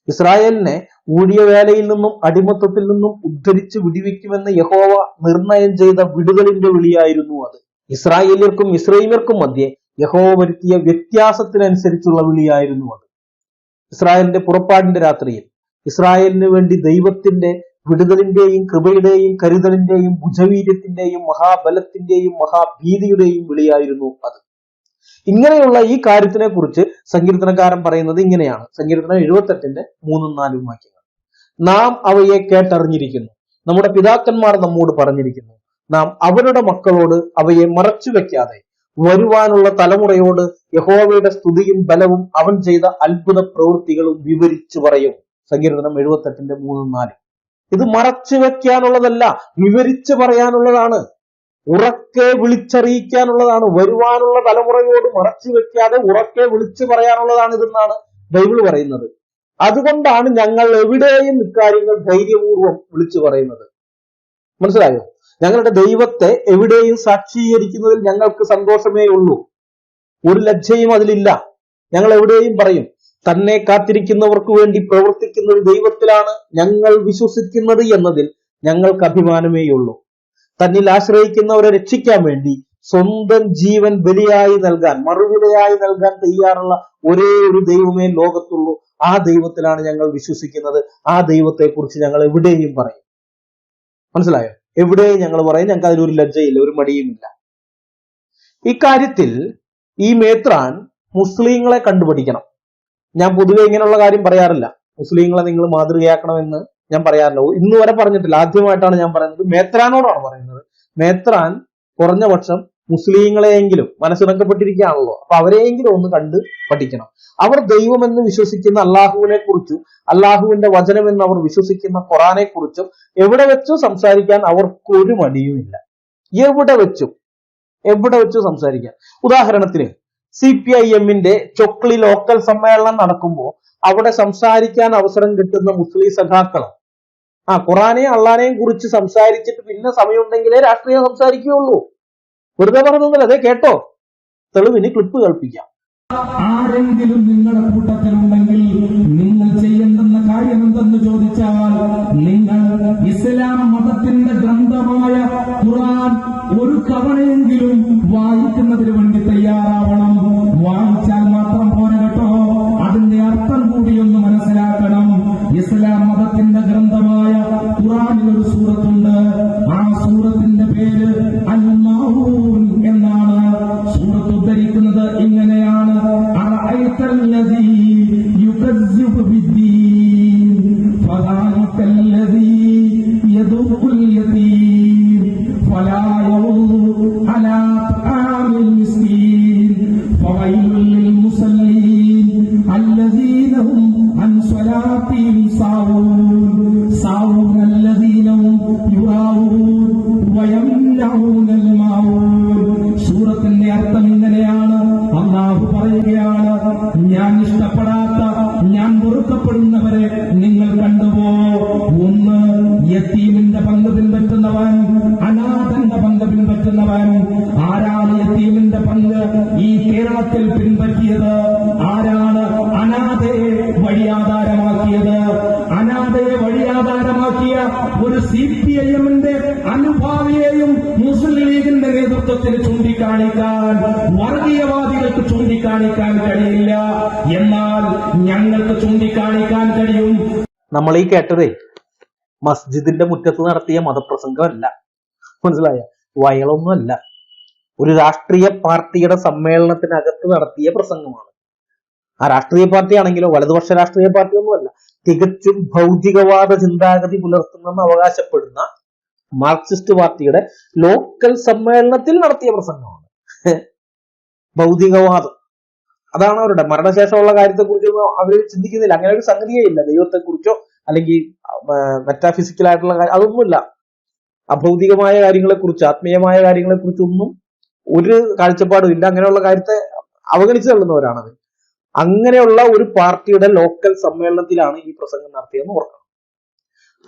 ഇസ്രായേലിനെ ഊഴിയ വേലയിൽ നിന്നും അടിമത്തത്തിൽ നിന്നും ഉദ്ധരിച്ച് വിടിവിക്കുമെന്ന് യഹോവ നിർണയം ചെയ്ത വിടുതലിന്റെ വിളിയായിരുന്നു അത്. ഇസ്രായേലിയർക്കും മിസ്രയീമ്യർക്കും മധ്യേ യഹോവ വരുത്തിയ വ്യത്യാസത്തിനനുസരിച്ചുള്ള വിളിയായിരുന്നു അത്. ഇസ്രായേലിന്റെ പുറപ്പാടിന്റെ രാത്രിയിൽ ഇസ്രായേലിന് വേണ്ടി ദൈവത്തിന്റെ വിടുതലിന്റെയും കൃപയുടെയും കരുതലിന്റെയും ഭുജവീര്യത്തിന്റെയും മഹാബലത്തിന്റെയും മഹാഭീതിയുടെയും വിളിയായിരുന്നു അത്. ഇങ്ങനെയുള്ള ഈ കാര്യത്തിനെ കുറിച്ച് സങ്കീർത്തനക്കാരൻ പറയുന്നത് ഇങ്ങനെയാണ്. സങ്കീർത്തനം 78:3-4 വാക്യങ്ങൾ. നാം അവയെ കേട്ടറിഞ്ഞിരിക്കുന്നു, നമ്മുടെ പിതാക്കന്മാർ നമ്മോട് പറഞ്ഞിരിക്കുന്നു. നാം അവരുടെ മക്കളോട് അവയെ മറച്ചു വെക്കാതെ വരുവാനുള്ള തലമുറയോട് യഹോവയുടെ സ്തുതിയും ബലവും അവൻ ചെയ്ത അത്ഭുത പ്രവൃത്തികളും വിവരിച്ചു പറയും. സങ്കീർത്തനം 78:3-4. ഇത് മറച്ചു വെക്കാനുള്ളതല്ല, വിവരിച്ചു പറയാനുള്ളതാണ്, ഉറക്കെ വിളിച്ചറിയിക്കാനുള്ളതാണ്. വരുവാനുള്ള തലമുറയോട് മറച്ചു വെക്കാതെ ഉറക്കെ വിളിച്ചു പറയാനുള്ളതാണ് ഇതെന്നാണ് ബൈബിൾ പറയുന്നത്. അതുകൊണ്ടാണ് ഞങ്ങൾ എവിടെയും ഇക്കാര്യങ്ങൾ ധൈര്യപൂർവ്വം വിളിച്ചു പറയുന്നത്. മനസ്സിലായോ? ഞങ്ങളുടെ ദൈവത്തെ എവിടെയും സാക്ഷീകരിക്കുന്നതിൽ ഞങ്ങൾക്ക് സന്തോഷമേ ഉള്ളൂ, ഒരു ലജ്ജയും അതിലില്ല. ഞങ്ങൾ എവിടെയും പറയും, തന്നെ കാത്തിരിക്കുന്നവർക്ക് വേണ്ടി പ്രവർത്തിക്കുന്ന ഒരു ദൈവത്തിലാണ് ഞങ്ങൾ വിശ്വസിക്കുന്നത് എന്നതിൽ ഞങ്ങൾക്ക് അഭിമാനമേയുള്ളൂ. തന്നിൽ ആശ്രയിക്കുന്നവരെ രക്ഷിക്കാൻ വേണ്ടി സ്വന്തം ജീവൻ ബലിയായി നൽകാൻ, മറുവിലയായി നൽകാൻ തയ്യാറുള്ള ഒരേ ഒരു ദൈവമേ ലോകത്തുള്ളൂ. ആ ദൈവത്തിലാണ് ഞങ്ങൾ വിശ്വസിക്കുന്നത്. ആ ദൈവത്തെ കുറിച്ച് ഞങ്ങൾ എവിടെയും പറയും. മനസ്സിലായോ? എവിടെയും ഞങ്ങൾ പറയും. ഞങ്ങൾക്ക് അതിലൊരു ലജ്ജയില്ല, ഒരു മടിയുമില്ല. ഇക്കാര്യത്തിൽ ഈ മേത്രാൻ മുസ്ലിങ്ങളെ കണ്ടുപഠിക്കണം. ഞാൻ പൊതുവെ ഇങ്ങനെയുള്ള കാര്യം പറയാറില്ല. മുസ്ലിങ്ങളെ നിങ്ങൾ മാതൃകയാക്കണമെന്ന് ഞാൻ പറയാറില്ല, ഇന്ന് വരെ പറഞ്ഞിട്ടില്ല. ആദ്യമായിട്ടാണ് ഞാൻ പറയുന്നത്, മേത്രാനോടാണ് പറയുന്നത്. മേത്രാൻ കുറഞ്ഞ പക്ഷം മുസ്ലിങ്ങളെയെങ്കിലും മനസ്സിലാക്കപ്പെട്ടിരിക്കുകയാണല്ലോ, അപ്പൊ അവരെയെങ്കിലും ഒന്ന് കണ്ട് പഠിക്കണം. അവർ ദൈവമെന്ന് വിശ്വസിക്കുന്ന അള്ളാഹുവിനെ കുറിച്ചും അള്ളാഹുവിന്റെ വചനമെന്ന് അവർ വിശ്വസിക്കുന്ന ഖുറാനെ കുറിച്ചും എവിടെ വെച്ചും സംസാരിക്കാൻ അവർക്കൊരു മടിയുമില്ല. എവിടെ വെച്ചും സംസാരിക്കാൻ. ഉദാഹരണത്തിന് CPIM-ന്റെ ചൊക്ലി ലോക്കൽ സമ്മേളനം നടക്കുമ്പോൾ അവിടെ സംസാരിക്കാൻ അവസരം കിട്ടുന്ന മുസ്ലിം സഖാക്കൾ ഖുറാനെയും അള്ളാനെയും കുറിച്ച് സംസാരിച്ചിട്ട് പിന്നെ സമയമുണ്ടെങ്കിലേ രാഷ്ട്രീയം സംസാരിക്കുകയുള്ളൂ. വെറുതെ പറഞ്ഞൊന്നുമില്ല. അതെ കേട്ടോ, തെളിവിന് ക്ലിപ്പ് കേൾപ്പിക്കാം. ആരെങ്കിലും നിങ്ങളുടെ കൂട്ടത്തിലുണ്ടെങ്കിൽ നിങ്ങൾ ചെയ്യേണ്ടുന്ന കാര്യം എന്തെന്ന് ചോദിച്ചാൽ, നിങ്ങൾ ഇസ്ലാം മതത്തിന്റെ ഗ്രന്ഥമായ ഖുർആൻ ഒരു തവണയെങ്കിലും വായിക്കുന്നതിന് വേണ്ടി തയ്യാറാവണം. വായിച്ചാൽ മാത്രം പോരാ കേട്ടോ, അതിന്റെ അർത്ഥം കൂടിയൊന്ന് മനസ്സിലാക്കണം. ഇസ്ലാം മതത്തിന്റെ ഗ്രന്ഥമായ ഖുർആനിൽ ഒരു സൂറത്തുണ്ട്. ആ സൂറത്തിന്റെ പേര് അൽ-മാഊൻ എന്നാണ്. സൂറത്ത് ഉദ്ധരിക്കുന്നത് ഇങ്ങനെയാണ്: അറഅയ്തല്ലദീ യുകസ്സിബു ബിദ്ദീൻ ഫദാലിക്കല്ലദീ യദുഉൽ യതീം ഫലാ യഉദു അലാ തആമിൽ മിസ്കീൻ ഫവൈലുൽ ലിൽ മുസല്ലീൻ അല്ലദീന ഹും അൻ സ്വലാത്തിഹിം സാവൂൻ അല്ലദീന ഹും യുറാഊൻ വയംനഊനൽ മാഊൻ. സൂറത്തിന്റെ അർത്ഥം ഇങ്ങനെയാണ്. അല്ലാഹു പറയുകയാണ്, ഞാൻ ഇഷ്ടപ്പെടാത്ത, ഞാൻ വെറുക്കപ്പെടുന്നവരെ നിങ്ങൾ കണ്ടുപോ. ഒന്ന്, യതീമിന്റെ പങ്ക് പിൻപറ്റുന്നവൻ, അനാഥന്റെ പങ്ക് പിൻപറ്റുന്നവൻ. ആരാണ് യതീമിന്റെ പങ്ക് ഈ കേരളത്തിൽ പിൻപറ്റിയത്? ആരാണ് അനാഥയെ വഴിയാധാരമാക്കിയത്? അനാഥയെ വഴിയാധാരമാക്കിയ ഒരു CPIM-ന്റെ അനുഭാവിയെയും മുസ്ലിം ലീഗിന്റെ നേതൃത്വത്തിൽ ചൂണ്ടിക്കാണിക്കാൻ, വർഗീയവാദികൾക്ക് ചൂണ്ടിക്കാണിക്കാൻ കഴിയില്ല. എന്നാൽ ഞങ്ങൾക്ക് ചൂണ്ടിക്കാണിക്കാൻ കഴിയും. നമ്മൾ ഈ കേട്ടതേ മസ്ജിദിന്റെ മുറ്റത്ത് നടത്തിയ മതപ്രസംഗമല്ല, മനസ്സിലായ വയലൊന്നുമല്ല. ഒരു രാഷ്ട്രീയ പാർട്ടിയുടെ സമ്മേളനത്തിനകത്ത് നടത്തിയ പ്രസംഗമാണ്. ആ രാഷ്ട്രീയ പാർട്ടി ആണെങ്കിലോ വലതുപക്ഷ രാഷ്ട്രീയ പാർട്ടിയൊന്നുമല്ല, തികച്ചും ഭൗതികവാദ ചിന്താഗതി പുലർത്തുന്നെന്ന് അവകാശപ്പെടുന്ന മാർക്സിസ്റ്റ് പാർട്ടിയുടെ ലോക്കൽ സമ്മേളനത്തിൽ നടത്തിയ പ്രസംഗമാണ്. ഭൗതികവാദം അതാണ് അവരുടെ. മരണശേഷമുള്ള കാര്യത്തെക്കുറിച്ചൊന്നും അവർ ചിന്തിക്കുന്നില്ല. അങ്ങനെ ഒരു സംഗതിയേ ഇല്ല. ദൈവത്തെക്കുറിച്ചോ അല്ലെങ്കിൽ മെറ്റാഫിസിക്കലായിട്ടുള്ള അതൊന്നുമില്ല. അഭൗതികമായ കാര്യങ്ങളെക്കുറിച്ച്, ആത്മീയമായ കാര്യങ്ങളെക്കുറിച്ചൊന്നും ഒരു കാഴ്ചപ്പാടും ഇല്ല. അങ്ങനെയുള്ള കാര്യത്തെ അവഗണിച്ചു തള്ളുന്നവരാണത്. അങ്ങനെയുള്ള ഒരു പാർട്ടിയുടെ ലോക്കൽ സമ്മേളനത്തിലാണ് ഈ പ്രസംഗം നടത്തിയെന്ന് ഓർക്കണം.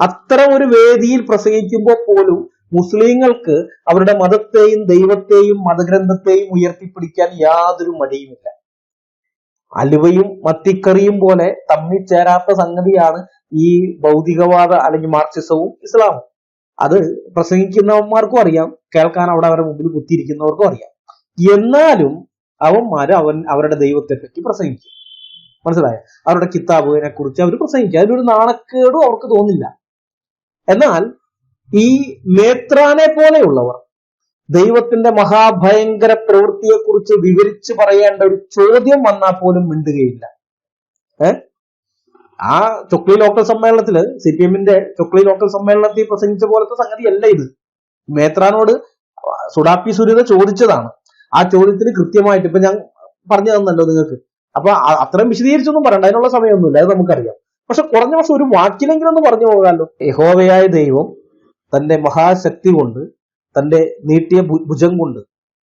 അത്തരം ഒരു വേദിയിൽ പ്രസംഗിക്കുമ്പോൾ പോലും മുസ്ലിങ്ങൾക്ക് അവരുടെ മതത്തെയും ദൈവത്തെയും മതഗ്രന്ഥത്തെയും ഉയർത്തിപ്പിടിക്കാൻ യാതൊരു മടിയുമില്ല. അലുവയും മത്തിക്കറിയും പോലെ തമ്മിൽ ചേരാത്ത സംഗതിയാണ് ഈ ഭൗതികവാദ അല്ലെങ്കിൽ മാർക്സിസവും ഇസ്ലാമും. അത് പ്രസംഗിക്കുന്നവന്മാർക്കും അറിയാം, കേൾക്കാൻ അവിടെ അവരുടെ മുമ്പിൽ കുത്തിയിരിക്കുന്നവർക്കും അറിയാം. എന്നാലും അവന്മാര് അവരുടെ ദൈവത്തെ പറ്റി പ്രസംഗിക്കും. മനസ്സിലായ? അവരുടെ കിതാബിനെ കുറിച്ച് അവർ പ്രസംഗിക്കും. അതിലൊരു നാണക്കേടും അവർക്ക് തോന്നില്ല. എന്നാൽ ഈ മേത്രാനെ പോലെയുള്ളവർ ദൈവത്തിന്റെ മഹാഭയങ്കര പ്രവൃത്തിയെ കുറിച്ച് വിവരിച്ചു പറയേണ്ട ഒരു ചോദ്യം വന്നാൽ പോലും മിണ്ടുകയില്ല. ആ ചൊക്ലി ലോക്കൽ സമ്മേളനത്തില് CPM-ന്റെ ചൊക്ലി ലോക്കൽ സമ്മേളനത്തിൽ പ്രസംഗിച്ച പോലത്തെ സംഗതിയല്ല ഇത്. മേത്രാനോട് സുഡാപ്പി സുരിത ചോദിച്ചതാണ്. ആ ചോദ്യത്തിന് കൃത്യമായിട്ട് ഇപ്പൊ ഞാൻ പറഞ്ഞു തന്നല്ലോ നിങ്ങൾക്ക്. അപ്പൊ അത്രയും വിശദീകരിച്ചൊന്നും പറയണ്ട, അതിനുള്ള സമയമൊന്നുമില്ല, അത് നമുക്കറിയാം. പക്ഷെ കുറഞ്ഞ ദിവസം ഒരു വാക്കിലെങ്കിലും ഒന്ന് പറഞ്ഞു പോകാമല്ലോ. യഹോവയായ ദൈവം തന്റെ മഹാശക്തി കൊണ്ട്, തന്റെ നീട്ടിയ ഭുജം കൊണ്ട്,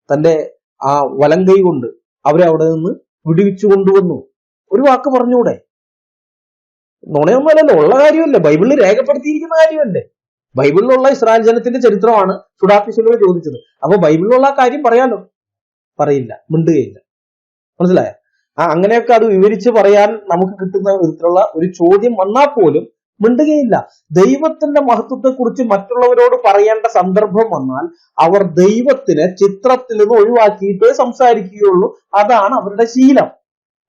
തന്റെ ആ വലങ്കൈ കൊണ്ട് അവരെ അവിടെ നിന്ന് വിടുവിച്ചു കൊണ്ടുവന്നു. ഒരു വാക്ക് പറഞ്ഞൂടെ? നുണയൊന്നുമല്ലല്ലോ, ഉള്ള കാര്യമല്ലേ, ബൈബിളിൽ രേഖപ്പെടുത്തിയിരിക്കുന്ന കാര്യമല്ലേ. ബൈബിളിലുള്ള ഇസ്രായേൽ ജനത്തിന്റെ ചരിത്രമാണ് സുഡാപ്പി സുരിത ചോദിച്ചത്. അപ്പൊ ബൈബിളിലുള്ള ആ കാര്യം പറയാലോ. പറയില്ല, മിണ്ടുകയില്ല. മനസ്സിലായ? അങ്ങനെയൊക്കെ അത് വിവരിച്ച് പറയാൻ നമുക്ക് കിട്ടുന്ന വിധത്തിലുള്ള ഒരു ചോദ്യം വന്നാൽ പോലും മിണ്ടുകയില്ല. ദൈവത്തിന്റെ മഹത്വത്തെ കുറിച്ച് മറ്റുള്ളവരോട് പറയേണ്ട സന്ദർഭം വന്നാൽ അവർ ദൈവത്തിനെ ചിത്രത്തിൽ നിന്ന് ഒഴിവാക്കിയിട്ടേ സംസാരിക്കുകയുള്ളൂ. അതാണ് അവരുടെ ശീലം.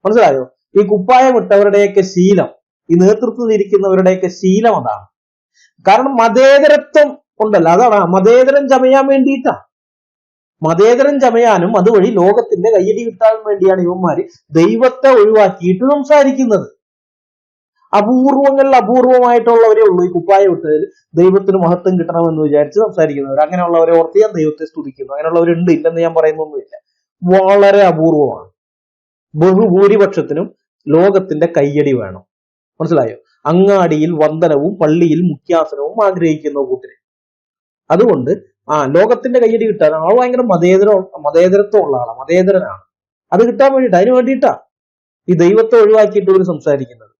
മനസ്സിലായോ? ഈ കുപ്പായമിട്ടവരുടെയൊക്കെ ശീലം, ഈ നേതൃത്വത്തിൽ ഇരിക്കുന്നവരുടെയൊക്കെ ശീലം അതാണ്. കാരണം മതേതരത്വം ഉണ്ടല്ലോ, അതാണ് മതേതരം ചമയാൻ വേണ്ടിയിട്ടാണ്. മതേതരം ചമയാനും അതുവഴി ലോകത്തിന്റെ കയ്യടി കിട്ടാൻ വേണ്ടിയാണ് ഇവന്മാര് ദൈവത്തെ ഒഴിവാക്കിയിട്ട് സംസാരിക്കുന്നത്. അപൂർവങ്ങളിൽ അപൂർവമായിട്ടുള്ളവരേ ഉള്ളൂ ഈ കുപ്പായം ഇട്ടതിൽ ദൈവത്തിന് മഹത്വം കിട്ടണമെന്ന് വിചാരിച്ച് സംസാരിക്കുന്നവർ. അങ്ങനെയുള്ളവരെ ഓർത്ത് ഞാൻ ദൈവത്തെ സ്തുതിക്കുന്നു. അങ്ങനെയുള്ളവരുണ്ട്, ഇല്ലെന്ന് ഞാൻ പറയുന്നൊന്നുമില്ല. വളരെ അപൂർവമാണ്. ബഹുഭൂരിപക്ഷത്തിനും ലോകത്തിന്റെ കയ്യടി വേണം. മനസ്സിലായോ? അങ്ങാടിയിൽ വന്ദനവും പള്ളിയിൽ മുഖ്യാസനവും ആഗ്രഹിക്കുന്ന കൂട്ടര്. അതുകൊണ്ട് ലോകത്തിന്റെ കയ്യടി കിട്ടാൻ ആൾ ഭയങ്കര മതേതരത്വമുള്ള ആളാണ്, മതേതരനാണ്. അത് കിട്ടാൻ വേണ്ടിയിട്ട്, അതിന് വേണ്ടിയിട്ടാ ഈ ദൈവത്തെ ഒഴിവാക്കിയിട്ട് ഇവർ സംസാരിക്കുന്നത്.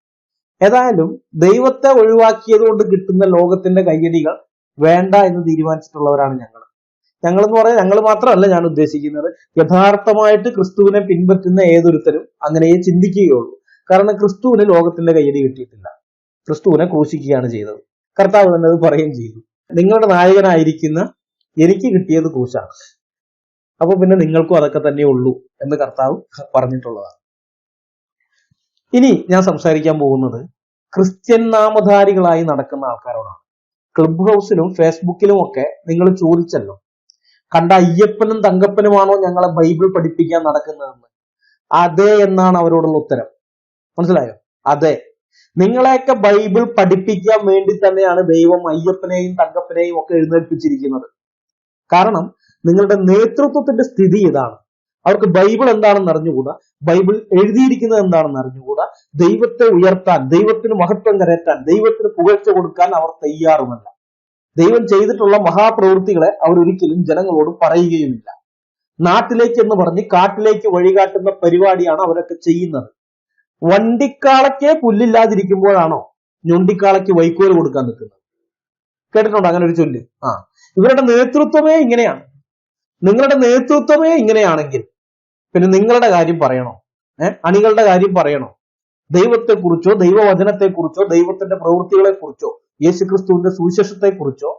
ഏതായാലും ദൈവത്തെ ഒഴിവാക്കിയത് കൊണ്ട് കിട്ടുന്ന ലോകത്തിന്റെ കയ്യടികൾ വേണ്ട എന്ന് തീരുമാനിച്ചിട്ടുള്ളവരാണ് ഞങ്ങൾ. എന്ന് പറയാൻ ഞങ്ങൾ മാത്രമല്ല ഞാൻ ഉദ്ദേശിക്കുന്നത്, യഥാർത്ഥമായിട്ട് ക്രിസ്തുവിനെ പിൻപറ്റുന്ന ഏതൊരുത്തരും അങ്ങനെയേ ചിന്തിക്കുകയുള്ളൂ. കാരണം ക്രിസ്തുവിന് ലോകത്തിന്റെ കയ്യടി കിട്ടിയിട്ടില്ല. ക്രിസ്തുവിനെ ക്രൂശിക്കുകയാണ് ചെയ്തത്. കർത്താവ് തന്നെ അത് പറയുകയും ചെയ്തു. നിങ്ങളുടെ നായകനായിരിക്കുന്ന എനിക്ക് കിട്ടിയത് ക്രൂശാണ്, അപ്പൊ പിന്നെ നിങ്ങൾക്കും അതൊക്കെ തന്നെ ഉള്ളൂ എന്ന് കർത്താവ് പറഞ്ഞിട്ടുള്ളതാണ്. ഇനി ഞാൻ സംസാരിക്കാൻ പോകുന്നത് ക്രിസ്ത്യൻ നാമധാരികളായി നടക്കുന്ന ആൾക്കാരോടാണ്. ക്ലബ് ഹൗസിലും ഫേസ്ബുക്കിലും ഒക്കെ നിങ്ങൾ ചോദിച്ചല്ലോ, കണ്ട അയ്യപ്പനും തങ്കപ്പനുമാണോ ഞങ്ങളെ ബൈബിൾ പഠിപ്പിക്കാൻ നടക്കുന്നതെന്ന്. അതെ എന്നാണ് അവരോടുള്ള ഉത്തരം. മനസ്സിലായോ? അതെ, നിങ്ങളെയൊക്കെ ബൈബിൾ പഠിപ്പിക്കാൻ വേണ്ടി തന്നെയാണ് ദൈവം അയ്യപ്പനെയും തങ്കപ്പനെയും ഒക്കെ എഴുന്നേൽപ്പിച്ചിരിക്കുന്നത്. കാരണം നിങ്ങളുടെ നേതൃത്വത്തിന്റെ സ്ഥിതി ഇതാണ്. അവർക്ക് ബൈബിൾ എന്താണെന്ന് അറിഞ്ഞുകൂടാ, ബൈബിൾ എഴുതിയിരിക്കുന്നത് എന്താണെന്ന് അറിഞ്ഞുകൂടാ. ദൈവത്തെ ഉയർത്താൻ, ദൈവത്തിന് മഹത്വം കരയറ്റാൻ, ദൈവത്തിന് പുകഴ്ച കൊടുക്കാൻ അവർ തയ്യാറുമല്ല. ദൈവം ചെയ്തിട്ടുള്ള മഹാപ്രവൃത്തികളെ അവർ ഒരിക്കലും ജനങ്ങളോട് പറയുകയുമില്ല. നാട്ടിലേക്ക് എന്ന് പറഞ്ഞ് കാട്ടിലേക്ക് വഴികാട്ടുന്ന പരിപാടിയാണ് അവരൊക്കെ ചെയ്യുന്നത്. വണ്ടിക്കാളയ്ക്ക് പുല്ലില്ലാതിരിക്കുമ്പോഴാണോ ഞൊണ്ടിക്കാളയ്ക്ക് വൈക്കോല് കൊടുക്കാൻ നിൽക്കുന്നത്? കേട്ടിട്ടുണ്ടോ അങ്ങനെ ഒരു ചൊല്ല്? ഇവരുടെ നേതൃത്വമേ ഇങ്ങനെയാണ്. നിങ്ങളുടെ നേതൃത്വമേ ഇങ്ങനെയാണെങ്കിൽ പിന്നെ നിങ്ങളുടെ കാര്യം പറയണോ? അണികളുടെ കാര്യം പറയണോ? ദൈവത്തെക്കുറിച്ചോ ദൈവവചനത്തെക്കുറിച്ചോ ദൈവത്തിന്റെ പ്രവൃത്തികളെ കുറിച്ചോ യേശുക്രിസ്തുവിന്റെ സുവിശേഷത്തെ കുറിച്ചോ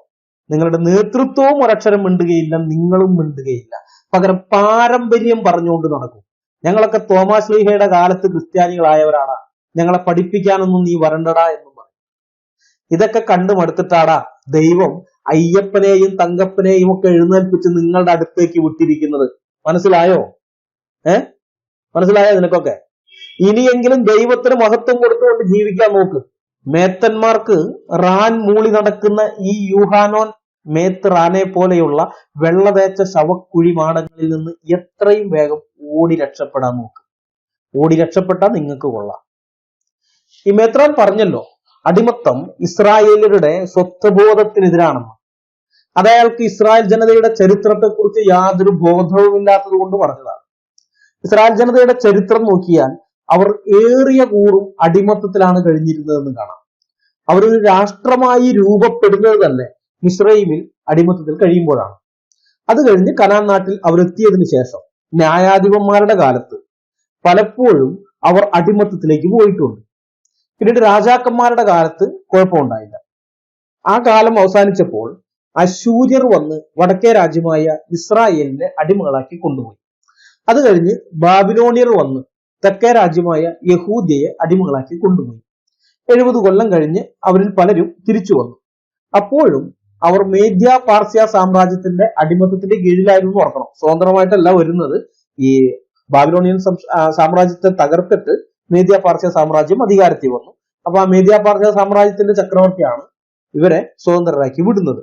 നിങ്ങളുടെ നേതൃത്വവും ഒരക്ഷരം മിണ്ടുകയില്ല, നിങ്ങളും മിണ്ടുകയില്ല. പകരം പാരമ്പര്യം പറഞ്ഞുകൊണ്ട് നടക്കും. ഞങ്ങളൊക്കെ തോമാസ് ലീഹയുടെ കാലത്ത് ക്രിസ്ത്യാനികളായവരാടാ, ഞങ്ങളെ പഠിപ്പിക്കാനൊന്നും നീ വരണ്ടടാ എന്നും പറയും. ഇതൊക്കെ കണ്ടു മടുത്തിട്ടാടാ ദൈവം അയ്യപ്പനെയും തങ്കപ്പനെയും ഒക്കെ എഴുന്നേൽപ്പിച്ച് നിങ്ങളുടെ അടുത്തേക്ക് വിട്ടിരിക്കുന്നത്. മനസ്സിലായോ? മനസ്സിലായോ നിനക്കൊക്കെ? ഇനിയെങ്കിലും ദൈവത്തിന് മഹത്വം കൊടുത്തുകൊണ്ട് ജീവിക്കാൻ നോക്ക്. മേത്തന്മാർക്ക് റാൻ മൂളി നടക്കുന്ന ഈ യൂഹാനോൻ മേത്ത് റാനെ പോലെയുള്ള വെള്ളതേച്ച ശവക്കുഴി മാടങ്ങളിൽ നിന്ന് എത്രയും വേഗം ഓടി രക്ഷപ്പെടാൻ നോക്ക്. ഓടി രക്ഷപ്പെട്ടാൽ നിങ്ങൾക്ക് കൊള്ളാം. ഈ മേത്രാൻ പറഞ്ഞല്ലോ, അടിമത്തം ഇസ്രായേലരുടെ സ്വത്വബോധത്തിനെതിരാണെന്ന്. അത് അയാൾക്ക് ഇസ്രായേൽ ജനതയുടെ ചരിത്രത്തെക്കുറിച്ച് യാതൊരു ബോധവുമില്ലാത്തത് കൊണ്ട് പറഞ്ഞതാണ്. ഇസ്രായേൽ ജനതയുടെ ചരിത്രം നോക്കിയാൽ അവർ ഏറിയ കൂറും അടിമത്തത്തിലാണ് കഴിഞ്ഞിരുന്നതെന്ന് കാണാം. അവരൊരു രാഷ്ട്രമായി രൂപപ്പെടുന്നത് തന്നെ മിസ്രൈമിൽ അടിമത്തത്തിൽ കഴിയുമ്പോഴാണ്. അത് കഴിഞ്ഞ് കനാൻ നാട്ടിൽ അവരെത്തിയതിനു ശേഷം ന്യായാധിപന്മാരുടെ കാലത്ത് പലപ്പോഴും അവർ അടിമത്തത്തിലേക്ക് പോയിട്ടുണ്ട്. പിന്നീട് രാജാക്കന്മാരുടെ കാലത്ത് കുഴപ്പമുണ്ടായില്ല. ആ കാലം അവസാനിച്ചപ്പോൾ അശൂര്യർ വന്ന് വടക്കേ രാജ്യമായ ഇസ്രായേലിനെ അടിമകളാക്കി കൊണ്ടുപോയി. അത് കഴിഞ്ഞ് ബാബിലോണിയർ വന്ന് തെക്കേ രാജ്യമായ യഹൂദ്യയെ അടിമകളാക്കി കൊണ്ടുപോയി. 70 കൊല്ലം കഴിഞ്ഞ് അവരിൽ പലരും തിരിച്ചു വന്നു. അപ്പോഴും അവർ മേദ്യ പാർസ്യ സാമ്രാജ്യത്തിന്റെ അടിമത്തത്തിന്റെ കീഴിലായിരുന്നു. ഓർക്കണം, സ്വതന്ത്രമായിട്ടല്ല വരുന്നത്. ഈ ബാബിലോണിയൻ സാമ്രാജ്യത്തെ തകർത്തിട്ട് മേദ്യ പാർസ്യ സാമ്രാജ്യം അധികാരത്തിൽ വന്നു. അപ്പൊ ആ മേദ്യ പാർസ്യ സാമ്രാജ്യത്തിന്റെ ചക്രവർത്തിയാണ് ഇവരെ സ്വതന്ത്രരാക്കി വിടുന്നത്.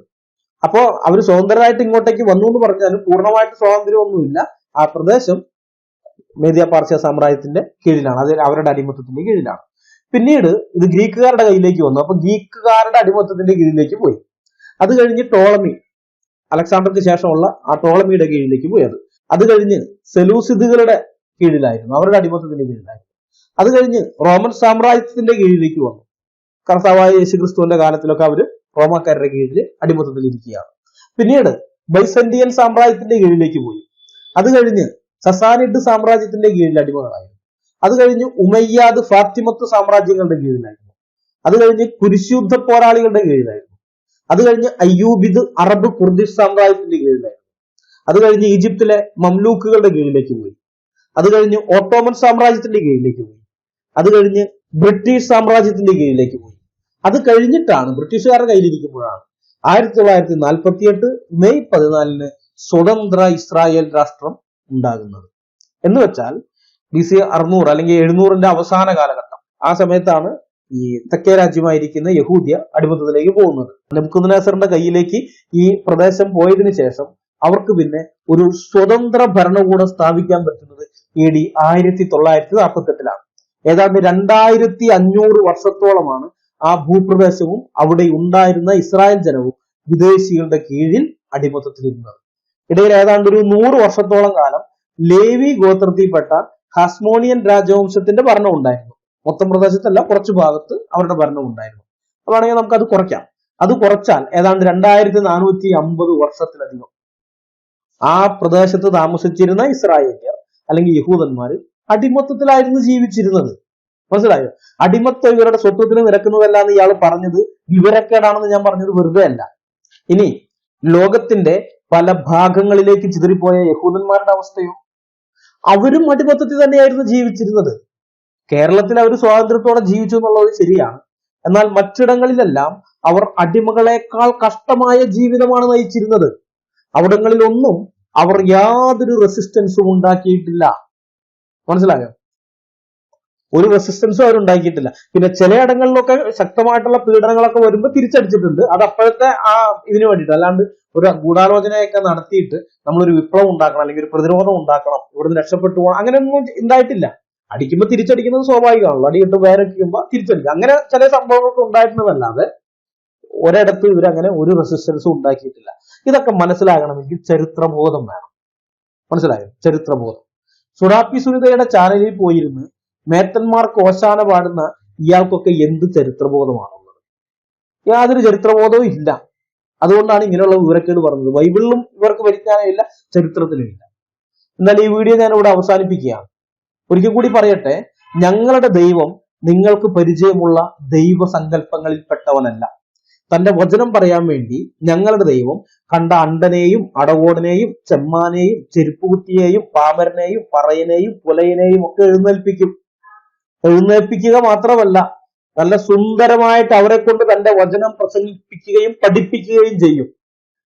അപ്പോ അവർ സ്വതന്ത്രരായിട്ട് ഇങ്ങോട്ടേക്ക് വന്നു എന്ന് പറഞ്ഞാലും പൂർണ്ണമായിട്ട് സ്വാതന്ത്ര്യമൊന്നുമില്ല. ആ പ്രദേശം മേദ്യ പാർസ്യ സാമ്രാജ്യത്തിന്റെ കീഴിലാണ്, അത് അവരുടെ അടിമത്തത്തിന്റെ കീഴിലാണ്. പിന്നീട് ഇത് ഗ്രീക്കുകാരുടെ കയ്യിലേക്ക് വന്നു. അപ്പൊ ഗ്രീക്കുകാരുടെ അടിമത്തത്തിന്റെ കീഴിലേക്ക് പോയി. അത് കഴിഞ്ഞ് ടോളമി, അലക്സാണ്ടർക്ക് ശേഷമുള്ള ആ ടോളമിയുടെ കീഴിലേക്ക് പോയി. അത് കഴിഞ്ഞ് സെലൂസിദുകളുടെ കീഴിലായിരുന്നു, അവരുടെ അടിമത്തത്തിന്റെ കീഴിലായിരുന്നു. അത് കഴിഞ്ഞ് റോമൻ സാമ്രാജ്യത്തിന്റെ കീഴിലേക്ക് വന്നു. കർത്താവായ യേശുക്രിസ്തുവിന്റെ കാലത്തിലൊക്കെ അവര് റോമാക്കാരുടെ കീഴിൽ അടിമത്തത്തിൽ ഇരിക്കുകയാണ്. പിന്നീട് ബൈസന്റിയൻ സാമ്രാജ്യത്തിന്റെ കീഴിലേക്ക് പോയി. അത് കഴിഞ്ഞ് സസാനിഡ് സാമ്രാജ്യത്തിന്റെ കീഴിൽ അടിമകളായിരുന്നു. അത് കഴിഞ്ഞ് ഉമയ്യാദ് ഫാത്തിമത്ത് സാമ്രാജ്യങ്ങളുടെ കീഴിലായിരുന്നു. അത് കഴിഞ്ഞ് കുരിശുദ്ധ പോരാളികളുടെ കീഴിലായിരുന്നു. അത് കഴിഞ്ഞ് അയ്യൂബിദ് അറബ് കുർദിഷ് സാമ്രാജ്യത്തിന്റെ കീഴിലായിരുന്നു. അത് കഴിഞ്ഞ് ഈജിപ്തിലെ മംലൂക്കുകളുടെ കീഴിലേക്ക് പോയി. അത് കഴിഞ്ഞ് ഓട്ടോമൻ സാമ്രാജ്യത്തിന്റെ കീഴിലേക്ക് പോയി. അത് കഴിഞ്ഞ് ബ്രിട്ടീഷ് സാമ്രാജ്യത്തിന്റെ കീഴിലേക്ക് പോയി. അത് കഴിഞ്ഞിട്ടാണ് ബ്രിട്ടീഷുകാരുടെ കയ്യിലിരിക്കുമ്പോഴാണ് 1948 മെയ് 14 സ്വതന്ത്ര ഇസ്രായേൽ രാഷ്ട്രം ഉണ്ടാകുന്നത്. എന്ന് വെച്ചാൽ BC 600 അല്ലെങ്കിൽ 700ന്റെ അവസാന കാലഘട്ടം. ആ സമയത്താണ് ഈ തെക്കേ രാജ്യമായിരിക്കുന്ന യഹൂദ്യ അടിമത്തത്തിലേക്ക് പോകുന്നത്. നെബൂഖദ്നേസറിന്റെ കയ്യിലേക്ക് ഈ പ്രദേശം പോയതിനു ശേഷം അവർക്ക് പിന്നെ ഒരു സ്വതന്ത്ര ഭരണകൂടം സ്ഥാപിക്കാൻ പറ്റുന്നത് AD 1948 ഏതാണ്ട് 2500 വർഷത്തോളമാണ് ആ ഭൂപ്രദേശവും അവിടെ ഉണ്ടായിരുന്ന ഇസ്രായേൽ ജനവും വിദേശികളുടെ കീഴിൽ അടിമത്തത്തിലിരുന്നത്. ഇടയിൽ ഏതാണ്ട് ഒരു 100 വർഷത്തോളം കാലം ലേവി ഗോത്രത്തിൽപ്പെട്ട ഹാസ്മോണിയൻ രാജവംശത്തിന്റെ ഭരണം ഉണ്ടായിരുന്നു. മൊത്തം പ്രദേശത്തല്ല, കുറച്ചു ഭാഗത്ത് അവരുടെ ഭരണം ഉണ്ടായിരുന്നു. അതാണെങ്കിൽ നമുക്ക് അത് കുറയ്ക്കാം. അത് കുറച്ചാൽ ഏതാണ്ട് 2450 വർഷത്തിലധികം ആ പ്രദേശത്ത് താമസിച്ചിരുന്ന ഇസ്രായേലിയർ അല്ലെങ്കിൽ യഹൂദന്മാര് അടിമത്തത്തിലായിരുന്നു ജീവിച്ചിരുന്നത്. മനസ്സിലായോ? അടിമത്തം ഇവരുടെ സ്വത്വത്തിന് നിരക്കുന്നതല്ല എന്ന് ഇയാൾ പറഞ്ഞത് വിവരക്കേടാണെന്ന് ഞാൻ പറഞ്ഞത് വെറുതെ അല്ല. ഇനി ലോകത്തിന്റെ പല ഭാഗങ്ങളിലേക്ക് ചിതറിപ്പോയ യഹൂദന്മാരുടെ അവസ്ഥയോ? അവരും അടിമത്തത്തിൽ തന്നെയായിരുന്നു ജീവിച്ചിരുന്നത്. കേരളത്തിൽ അവർ സ്വാതന്ത്ര്യത്തോടെ ജീവിച്ചു എന്നുള്ളത് ശരിയാണ്. എന്നാൽ മറ്റിടങ്ങളിലെല്ലാം അവർ അടിമകളെക്കാൾ കഷ്ടമായ ജീവിതമാണ് നയിച്ചിരുന്നത്. അവിടങ്ങളിലൊന്നും അവർ യാതൊരു റെസിസ്റ്റൻസും ഉണ്ടാക്കിയിട്ടില്ല. മനസ്സിലായോ? ഒരു റെസിസ്റ്റൻസും അവരുണ്ടാക്കിയിട്ടില്ല. പിന്നെ ചിലയിടങ്ങളിലൊക്കെ ശക്തമായിട്ടുള്ള പീഡനങ്ങളൊക്കെ വരുമ്പോൾ തിരിച്ചടിച്ചിട്ടുണ്ട്. അത് അപ്പോഴത്തെ ആ ഇതിനു വേണ്ടിയിട്ട്, അല്ലാണ്ട് ഒരു ഗൂഢാലോചനയൊക്കെ നടത്തിയിട്ട് നമ്മളൊരു വിപ്ലവം ഉണ്ടാക്കണം അല്ലെങ്കിൽ ഒരു പ്രതിരോധം ഉണ്ടാക്കണം, ഇവിടുന്ന് രക്ഷപ്പെട്ടു പോകണം, അങ്ങനെയൊന്നും ഉണ്ടായിട്ടില്ല. അടിക്കുമ്പോൾ തിരിച്ചടിക്കുന്നത് സ്വാഭാവികമാണല്ലോ. അടിയിട്ട് വേരടിക്കുമ്പോൾ തിരിച്ചടിക്കുക, അങ്ങനെ ചില സംഭവങ്ങളൊക്കെ ഉണ്ടായിരുന്നതല്ലാതെ ഒരിടത്തും ഇവരങ്ങനെ ഒരു റെസിസ്റ്റൻസും ഉണ്ടാക്കിയിട്ടില്ല. ഇതൊക്കെ മനസ്സിലാകണമെങ്കിൽ ചരിത്രബോധം വേണം. മനസ്സിലായോ? ചരിത്രബോധം. സുറാപ്പി സുനിതയുടെ ചാനലിൽ പോയിരുന്ന് മേത്തന്മാർക്ക് ഓശാന പാടുന്ന ഇയാൾക്കൊക്കെ എന്ത് ചരിത്രബോധമാണുള്ളത്? യാതൊരു ചരിത്രബോധവും ഇല്ല. അതുകൊണ്ടാണ് ഇങ്ങനെയുള്ള വിവരക്കേട് പറഞ്ഞത്. ബൈബിളിലും ഇവർക്ക് പരിജ്ഞാനമില്ല, ചരിത്രത്തിലും ഇല്ല. എന്നാൽ ഈ വീഡിയോ ഞാൻ ഇവിടെ അവസാനിപ്പിക്കുകയാണ്. ഒരിക്കൽ കൂടി പറയട്ടെ, ഞങ്ങളുടെ ദൈവം നിങ്ങൾക്ക് പരിചയമുള്ള ദൈവസങ്കല്പങ്ങളിൽപ്പെട്ടവനല്ല. തന്റെ വചനം പറയാൻ വേണ്ടി ഞങ്ങളുടെ ദൈവം കണ്ട അണ്ടനെയും അടവോടനെയും ചെമ്മാനെയും ചെരുപ്പുകുത്തിയെയും പാമരനെയും പറയനെയും പുലയനെയും ഒക്കെ എഴുന്നേൽപ്പിക്കുക മാത്രമല്ല, നല്ല സുന്ദരമായിട്ട് അവരെ കൊണ്ട് തന്റെ വചനം പ്രസംഗിപ്പിക്കുകയും പഠിപ്പിക്കുകയും ചെയ്യും.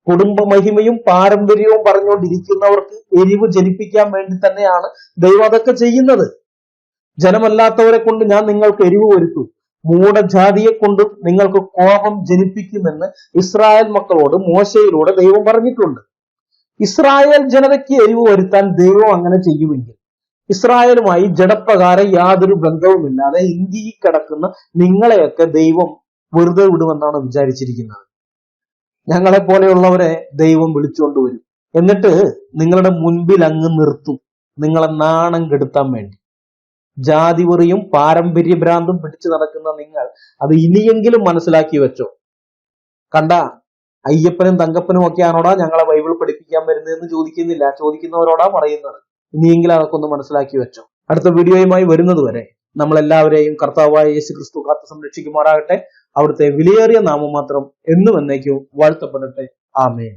കുടുംബ മഹിമയും പാരമ്പര്യവും പറഞ്ഞുകൊണ്ടിരിക്കുന്നവർക്ക് എരിവ് ജനിപ്പിക്കാൻ വേണ്ടി തന്നെയാണ് ദൈവം അതൊക്കെ ചെയ്യുന്നത്. ജനമല്ലാത്തവരെ കൊണ്ട് ഞാൻ നിങ്ങൾക്ക് എരിവ് വരുത്തും, മൂഢജാതിയെ കൊണ്ട് നിങ്ങൾക്ക് കോപം ജനിപ്പിക്കുമെന്ന് ഇസ്രായേൽ മക്കളോട് മോശയിലൂടെ ദൈവം പറഞ്ഞിട്ടുണ്ട്. ഇസ്രായേൽ ജനതയ്ക്ക് എരിവ് വരുത്താൻ ദൈവം അങ്ങനെ ചെയ്യുമെങ്കിൽ ഇസ്രായേലുമായി ജഡപ്രകാരം യാതൊരു ബന്ധവുമില്ലാതെ ഇന്ത്യയിൽ കിടക്കുന്ന നിങ്ങളെയൊക്കെ ദൈവം വെറുതെ വിടുമെന്നാണ് വിചാരിച്ചിരിക്കുന്നത്. ഞങ്ങളെ പോലെയുള്ളവരെ ദൈവം വിളിച്ചുകൊണ്ടുവരും, എന്നിട്ട് നിങ്ങളുടെ മുൻപിൽ അങ്ങ് നിർത്തും, നിങ്ങളെ നാണം കെടുത്താൻ വേണ്ടി. ജാതിവെറിയും പാരമ്പര്യ ഭ്രാന്തും പിടിച്ചു നടക്കുന്ന നിങ്ങൾ അത് ഇനിയെങ്കിലും മനസ്സിലാക്കി വെച്ചോ. കണ്ട, അയ്യപ്പനും തങ്കപ്പനും ഒക്കെ ആണോടാ ഞങ്ങളെ ബൈബിൾ പഠിപ്പിക്കാൻ വരുന്നതെന്ന് ചോദിക്കുന്നില്ല, ചോദിക്കുന്നവരോടാ പറയുന്നത്. ഇനിയെങ്കിലും അതൊക്കെ ഒന്ന് മനസ്സിലാക്കി വെച്ചോ. അടുത്ത വീഡിയോയുമായി വരുന്നത് വരെ നമ്മളെല്ലാവരെയും കർത്താവായ യേശുക്രിസ്തു കാത്തു സംരക്ഷിക്കുമാറാകട്ടെ. അവിടുത്തെ വിലയേറിയ നാമം മാത്രം എന്നും എന്നേക്കും വാഴ്ത്തപ്പെടട്ടെ. ആമേൻ.